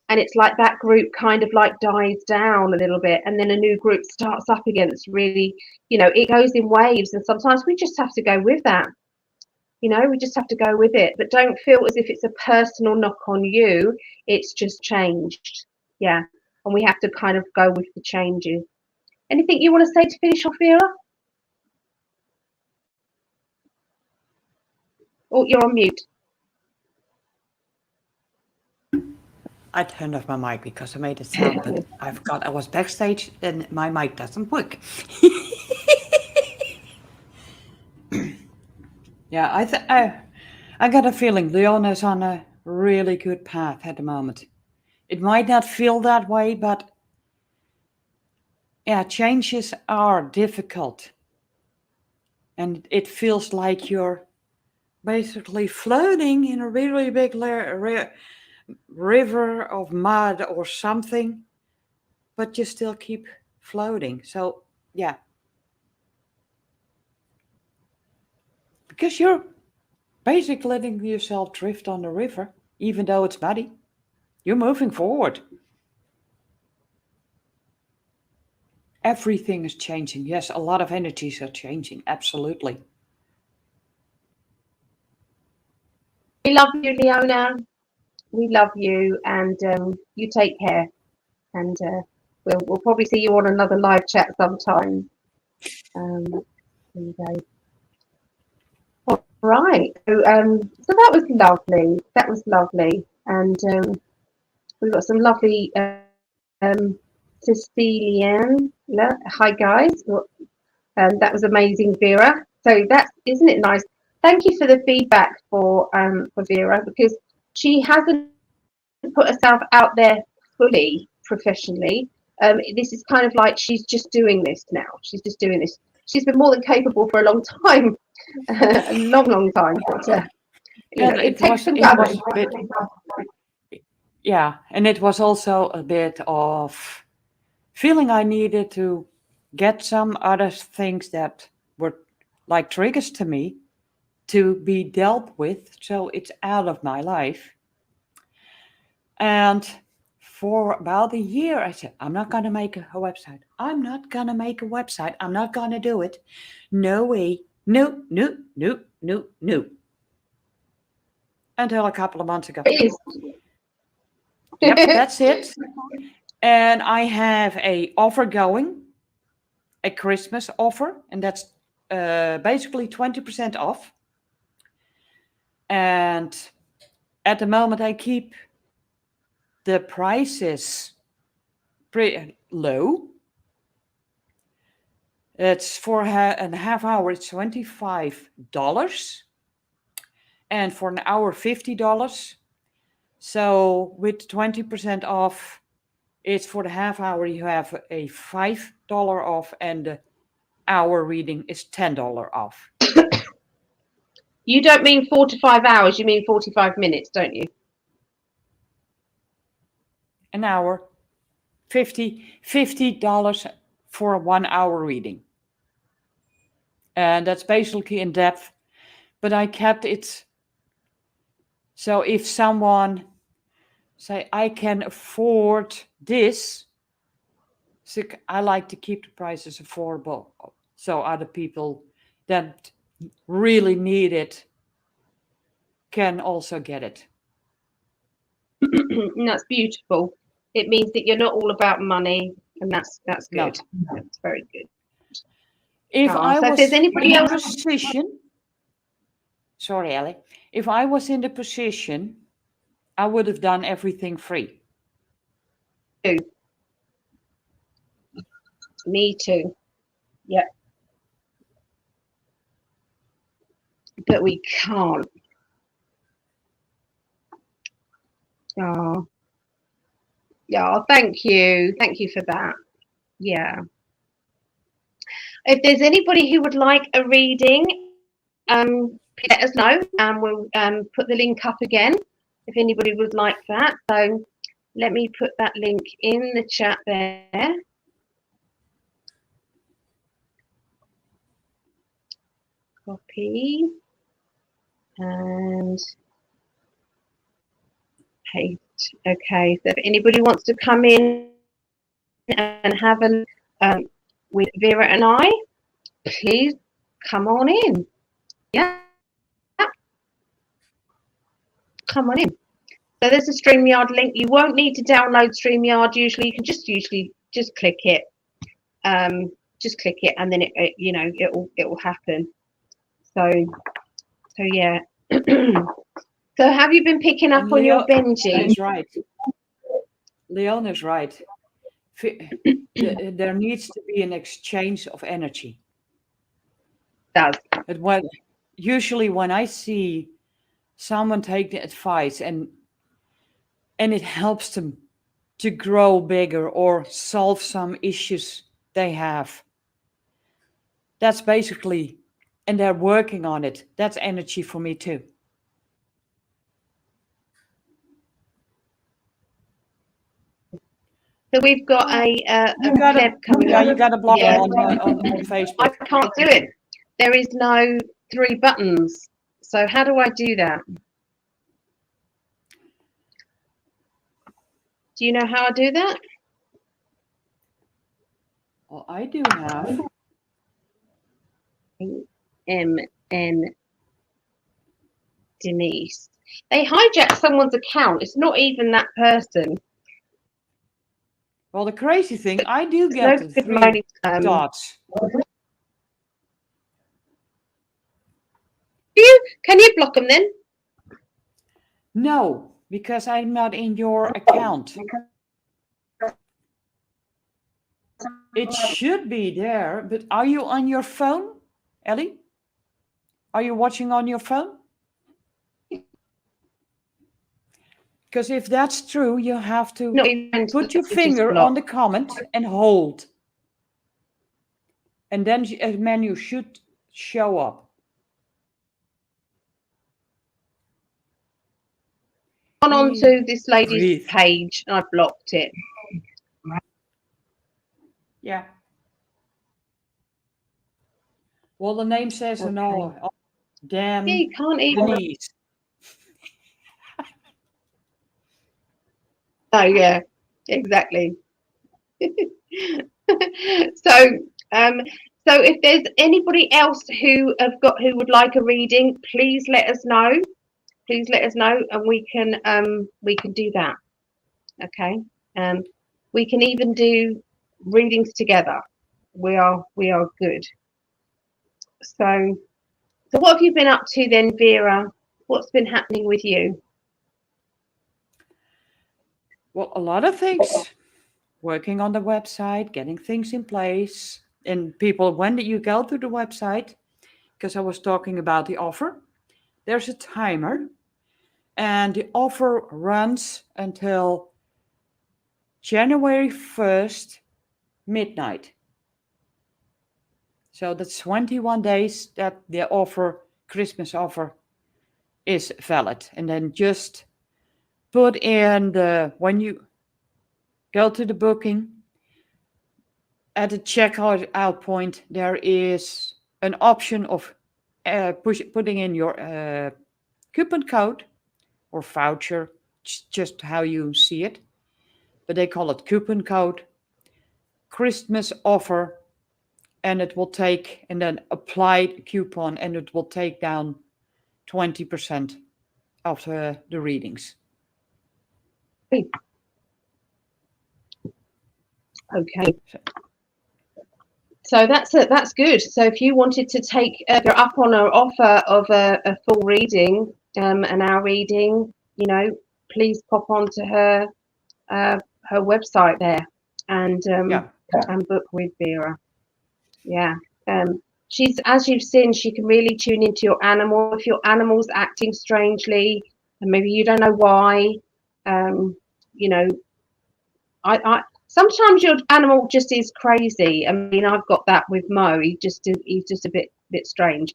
and it's like that group kind of like dies down a little bit, and then a new group starts up again. It's really, it goes in waves, and sometimes we just have to go with that. We just have to go with it, but don't feel as if it's a personal knock on you. It's just changed. Yeah, and we have to kind of go with the changes. Anything you want to say to finish off, Vera? Oh, you're on mute. I turned off my mic because I made it sound, but I forgot I was backstage and my mic doesn't work. Yeah, I got a feeling Leona's on a really good path at the moment. It might not feel that way, but yeah, changes are difficult. And it feels like you're basically floating in a really big river of mud or something, but you still keep floating. So, yeah, because you're basically letting yourself drift on the river, even though it's muddy. You're moving forward. Everything is changing. Yes, a lot of energies are changing. Absolutely. We love you, Leona. We love you, and you take care. And we'll probably see you on another live chat sometime. There you go. All right. So that was lovely. That was lovely, and we've got some lovely Sicilian. Hi guys. That was amazing, Vera. So that's, isn't it nice? Thank you for the feedback for Vera, because she hasn't put herself out there fully professionally. This is kind of like she's just doing this now. She's just doing this. She's been more than capable for a long time, a long time. But And it it takes was some it time. was a bit, yeah, and it was also a bit of feeling I needed to get some other things that were like triggers to me to be dealt with, so it's out of my life. And for about a year, I said, I'm not going to make a website. I'm not going to make a website. I'm not going to do it. No way. No, no, no, no, no. Until a couple of months ago. Yep, that's it. And I have a offer going, a Christmas offer, and that's basically 20% off. And at the moment, I keep the prices pretty low. It's for a half hour, it's $25. And for an hour, $50. So with 20% off, it's for the half hour, you have a $5 off, and the hour reading is $10 off. You don't mean 4 to 5 hours, you mean 45 minutes, don't you? An hour, $50 for a 1 hour reading. And that's basically in depth, but I kept it. So if someone say, I can afford this, so I like to keep the prices affordable. So other people that really need it can also get it. And that's beautiful. It means that you're not all about money, and that's No. good. That's very good. If I so if was there's anybody in else, the position, sorry, Ellie, if I was in the position, I would have done everything free. Me too. Yeah. But we can't. Oh. Yeah, thank you. Thank you for that. Yeah. If there's anybody who would like a reading, let us know, and we'll put the link up again if anybody would like that. So let me put that link in the chat there. Copy and paste. Okay, so if anybody wants to come in and have a with Vera and I, please come on in. Yeah, come on in. So there's a StreamYard link. You won't need to download StreamYard. Usually, you can just click it. Just click it, and then it will happen. So yeah. So have you been picking up on your Benji? That's right. Leon is right. There needs to be an exchange of energy. Does. usually when I see someone take the advice and it helps them to grow bigger or solve some issues they have, that's basically, and they're working on it, that's energy for me too. So we've got a You gotta, Feb coming yeah, up. you gotta block Yeah. them on I Facebook. can't do it. There is no 3 buttons. So how do I do that? Do you know how I do that? Well, I do have. MN Denise. They hijack someone's account. It's not even that person. Well, the crazy thing, I do It's get no the good 3 moaning, dots. Can you block them then? No, because I'm not in your account. It should be there, but are you on your phone, Ellie? Are you watching on your phone? Because if that's true, you have to Not even put your just finger block. on the comment and hold. And then a menu should show up. Gone onto this lady's Breathe. page and I blocked it. Yeah. Well, the name says Okay. no. Oh, damn. Yeah, you can't even. Denise. Oh yeah, exactly. So so if there's anybody else who would like a reading, please let us know. Please let us know, and we can do that. Okay. We can even do readings together. We are good. So what have you been up to then, Vera? What's been happening with you? Well, a lot of things. Working on the website, getting things in place. And people, when you go to the website, because I was talking about the offer, there's a timer. And the offer runs until January 1st, midnight. So that's 21 days that the offer, Christmas offer, is valid. And then just put in when you go to the booking, at the checkout out point, there is an option of putting in your coupon code or voucher, just how you see it. But they call it coupon code, Christmas offer, and it will take, and then apply coupon, and it will take down 20% of the readings. Okay. So that's good. So if you wanted to take you're up on an offer of a full reading, an hour reading, please pop onto her website there and book with Vera. Yeah. She's, as you've seen, she can really tune into your animal. If your animal's acting strangely and maybe you don't know why, I sometimes your animal just is crazy. I mean, I've got that with Mo. He's just a bit strange.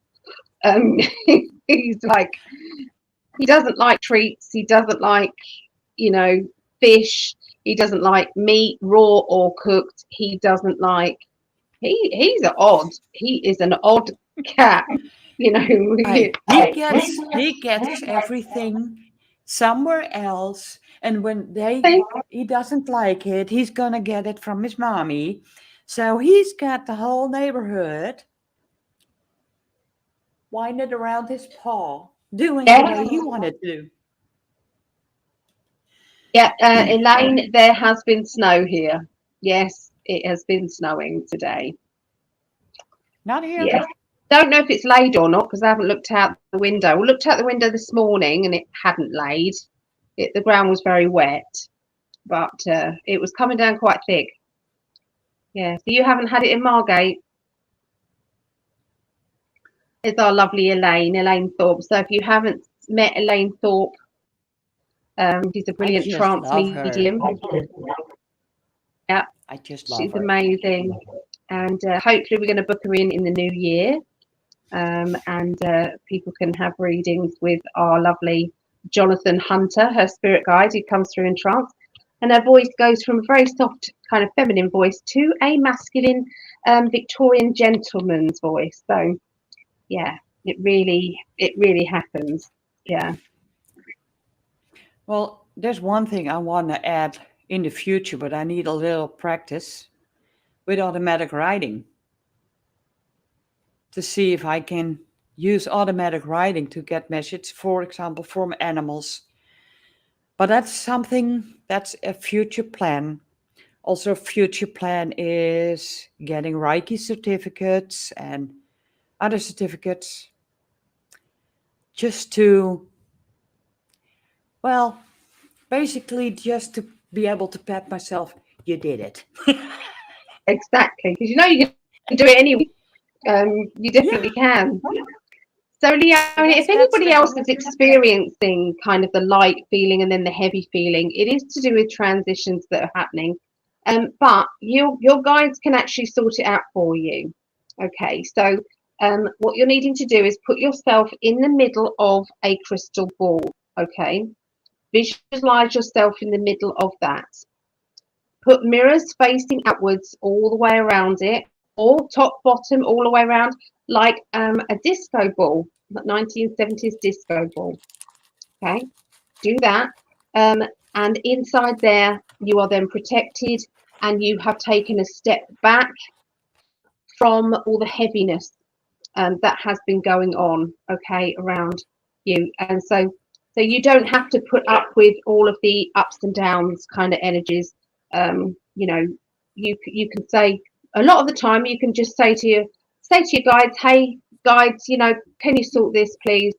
He's like, he doesn't like treats. He doesn't like, fish. He doesn't like meat, raw or cooked. He doesn't like. He's odd. He is an odd cat. He gets everything somewhere else, and when he doesn't like it, he's gonna get it from his mommy. So he's got the whole neighborhood winding around his paw, doing the way he wanted to. Yeah, Elaine, there has been snow here. Yes, it has been snowing today. Not here. Yeah. Don't know if it's laid or not because I haven't looked out the window. We looked out the window this morning and it hadn't laid. The ground was very wet, but it was coming down quite thick. Yeah. So you haven't had it in Margate? is our lovely Elaine Thorpe. So if you haven't met Elaine Thorpe, she's a I brilliant just trance love her. medium. Yeah, I just love she's her. amazing. And hopefully we're going to book her in the new year. And people can have readings with our lovely Jonathan Hunter, her spirit guide, who comes through in trance. And her voice goes from a very soft, kind of feminine voice to a masculine, Victorian gentleman's voice. So, yeah, it really happens. Yeah. Well, there's one thing I want to add in the future, but I need a little practice with automatic writing to see if I can use automatic writing to get messages, for example, from animals. But that's something that's a future plan. Also, a future plan is getting Reiki certificates and other certificates just to, well, basically just to be able to pat myself. You did it. Exactly, because you know you can do it anyway. You Yeah. definitely can. So, So Leonie, if that's anybody the else is experiencing kind of the light feeling and then the heavy feeling, it is to do with transitions that are happening. But your guides can actually sort it out for you. Okay, so what you're needing to do is put yourself in the middle of a crystal ball. Okay, visualize yourself in the middle of that. Put mirrors facing outwards all the way around it, or top bottom all the way around, like a disco ball, 1970s disco ball. Okay, do that. Um, and inside there, you are then protected and you have taken a step back from all the heaviness that has been going on, okay, around you. And so you don't have to put up with all of the ups and downs kind of energies. You know, you can say a lot of the time you can just say to your guides, hey guides, you know, can you sort this please?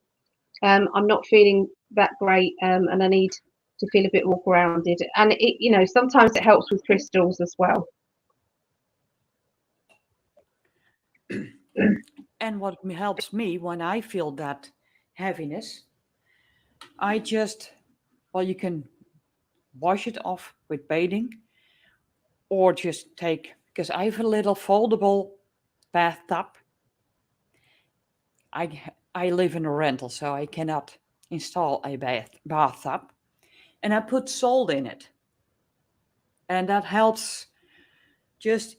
I'm not feeling that great, and I need to feel a bit more grounded. And it, you know, sometimes it helps with crystals as well. and what helps me when I feel that heaviness, I just, well, you can wash it off with bathing or just take, because I have a little foldable bathtub. I live in a rental, so I cannot install a bathtub, and I put salt in it, and that helps just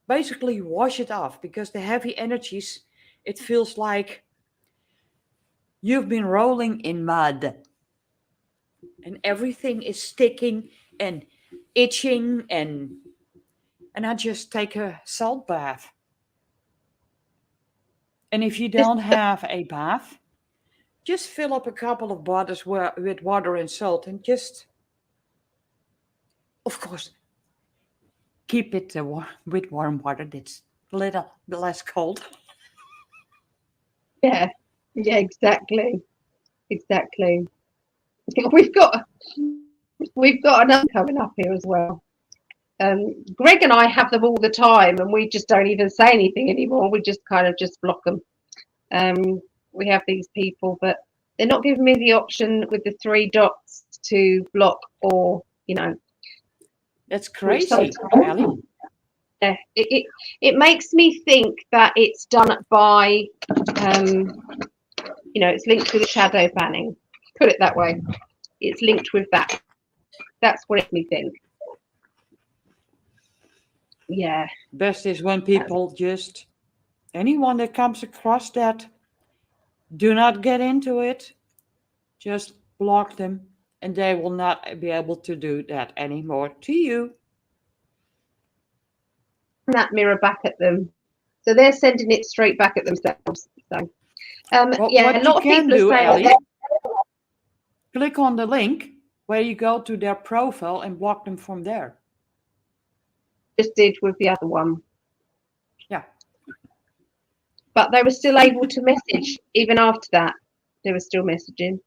basically wash it off because the heavy energies, it feels like you've been rolling in mud and everything is sticking and itching, and I just take a salt bath. And if you don't have a bath, just fill up a couple of bottles with water and salt and just, of course, keep it with warm water that's a little less cold. Yeah, yeah, exactly. We've got another coming up here as well. Greg and I have them all the time, and we just don't even say anything anymore. We just kind of just block them. We have these people, but they're not giving me the option with the three dots to block or, you know, That's which crazy, sometimes, Ali. yeah, it makes me think that it's done by, you know, it's linked with the shadow banning. Put it that way. It's linked with that. That's what it makes me think. Yeah. Best is when people just, anyone that comes across that, do not get into it, just block them, and they will not be able to do that anymore to you. That mirror back at them. So they're sending it straight back at themselves. So, But yeah, a what you lot of can people are do, saying Ali, that click on the link where you go to their profile and block them from there. they just did with the other one, Yeah. but they were still able to message even after that. They were still messaging.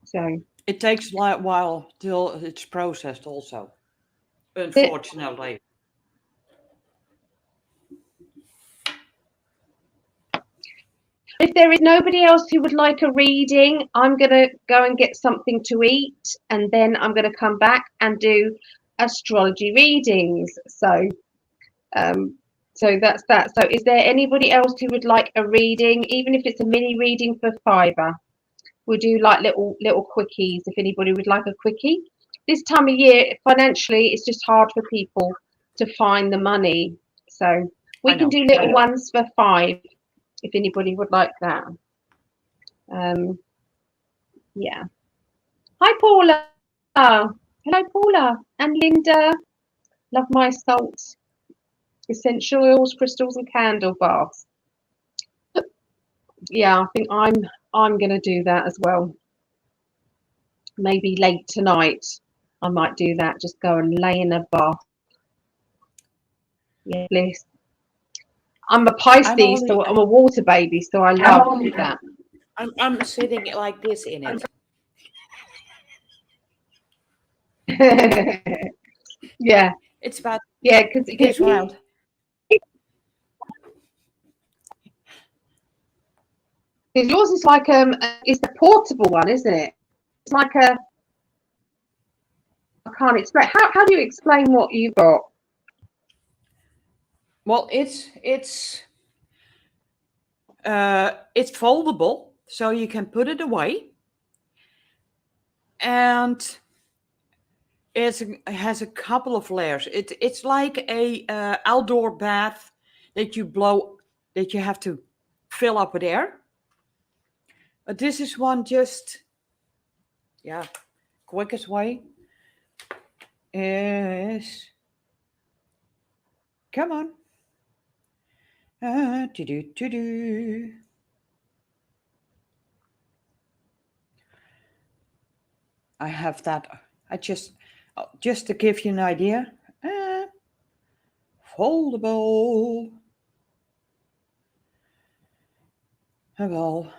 So, It takes a while till it's processed also, unfortunately. If there is nobody else who would like a reading, I'm going to go and get something to eat, and then I'm going to come back and do astrology readings. So that's that. So is there anybody else who would like a reading, even if it's a mini reading for £5? We'll do like little quickies if anybody would like a quickie. This time of year, financially, it's just hard for people to find the money. So we can do little ones for £5 if anybody would like that. Yeah. Hi, Paula. Hello, Paula and Linda. Love my salt, essential oils, crystals, and candle baths. Yeah, I think I'm gonna do that as well. Maybe late tonight, I might do that. Just go and lay in a bath. Yeah, bliss. I'm a Pisces, so I'm a water baby, so I love that. I'm sitting like this in it. Yeah, It's about because it goes round. yours is like it's the portable one, isn't it? It's like I can't explain. How do you explain what you've got? Well, it's foldable, so you can put it away, and it has a couple of layers. It's like a outdoor bath that you have to fill up with air. But this is one just, quickest way is, come on. To-do. I have that. I just to give you an idea. Foldable. Well.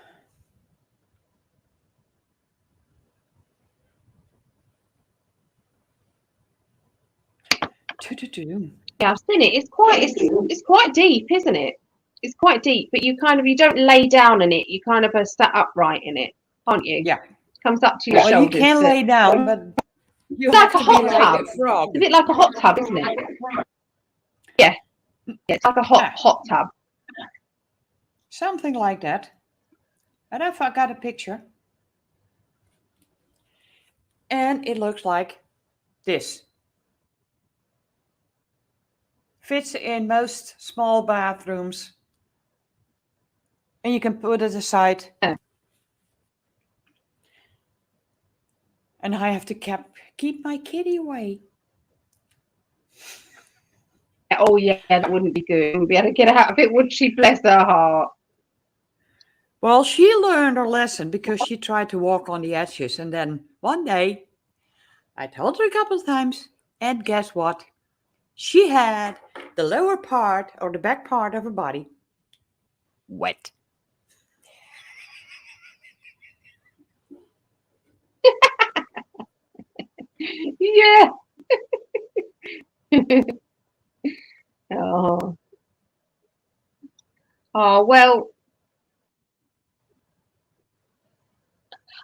Yeah, I've seen it. It's quite deep, isn't it? It's quite deep, but you don't lay down in it. You kind of are sat upright in it, aren't you? Yeah. Comes up to your shoulders. Well, you can lay down, but you have to be like a frog. It's a bit like a hot tub, isn't it? Yeah. It's like a hot tub. Something like that. I don't know if I got a picture. And it looks like this. Fits in most small bathrooms. And you can put it aside. Yeah. And I have to keep my kitty away. Oh, yeah, that wouldn't be good. Wouldn't be able to get out of it, would she? Bless her heart. Well, she learned her lesson because she tried to walk on the edges. And then one day, I told her a couple of times, and guess what? She had the lower part or the back part of her body wet. Yeah. Oh. Oh, well,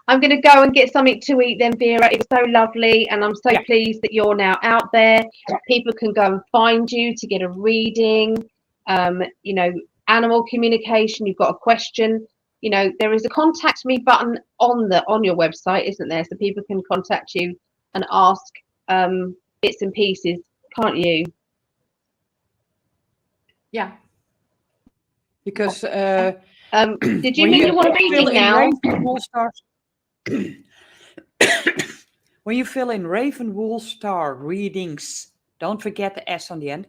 I'm going to go and get something to eat then, Vera. It was so lovely, and I'm so pleased that you're now out there. People can go and find you to get a reading. Animal communication. You've got a question. There is a contact me button on your website, isn't there? So people can contact you and ask bits and pieces, can't you? Yeah. Because did you mean you want a reading now? When you fill in Ravenwool Star readings, don't forget the S on the end,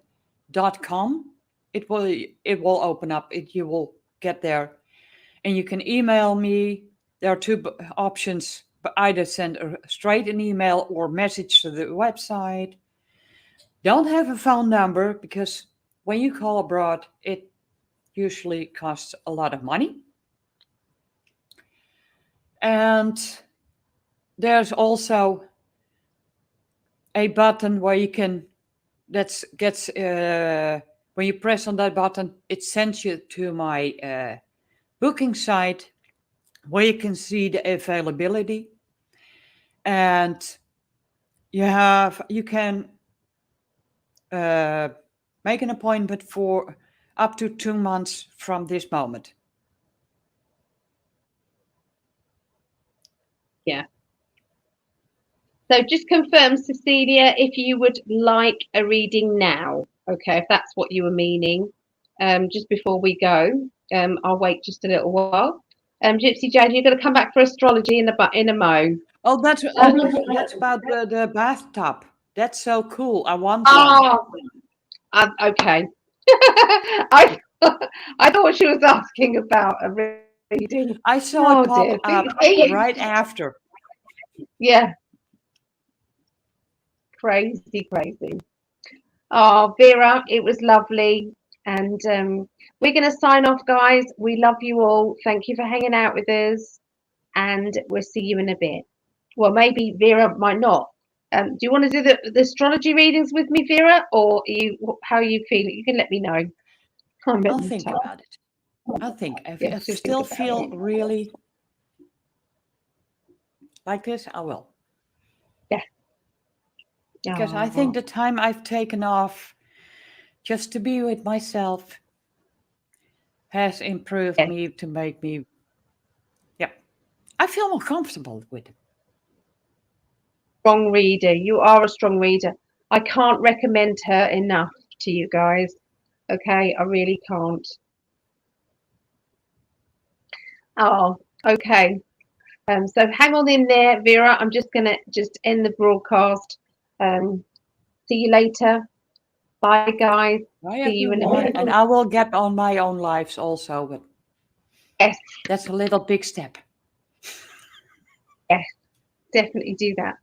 .com, it will open up. You will get there. And you can email me. There are two options, but either send straight an email or message to the website. Don't have a phone number because when you call abroad, it usually costs a lot of money. And there's also a button where you can, when you press on that button, it sends you to my booking site where you can see the availability, and you can make an appointment for up to 2 months from this moment. Yeah. So just confirm, Cecilia, if you would like a reading now. Okay, if that's what you were meaning. Just before we go, I'll wait just a little while. Gypsy Jane, you're going to come back for astrology in a mo. Oh, that's about the bathtub. That's so cool. I want one. Oh, okay. I I thought she was asking about a reading. I saw it pop dear. up right after. Yeah, crazy, crazy. Oh, Vera, it was lovely. And we're going to sign off, guys. We love you all. Thank you for hanging out with us. And we'll see you in a bit. Well, maybe Vera might not. Do you want to do the astrology readings with me, Vera? Or how are you feeling? You can let me know. I'll think about it. I'll think. If I still feel really like this, I will. Yeah. Because I think the time I've taken off just to be with myself has improved me to make me, I feel more comfortable with it. Strong reader. You are a strong reader. I can't recommend her enough to you guys. Okay, I really can't. Oh, okay. So hang on in there, Vera. I'm just gonna end the broadcast. See you later. Bye, guys. Bye, See you in a minute. and I will get on my own lives also, but Yes, that's a little big step. yes, definitely do that.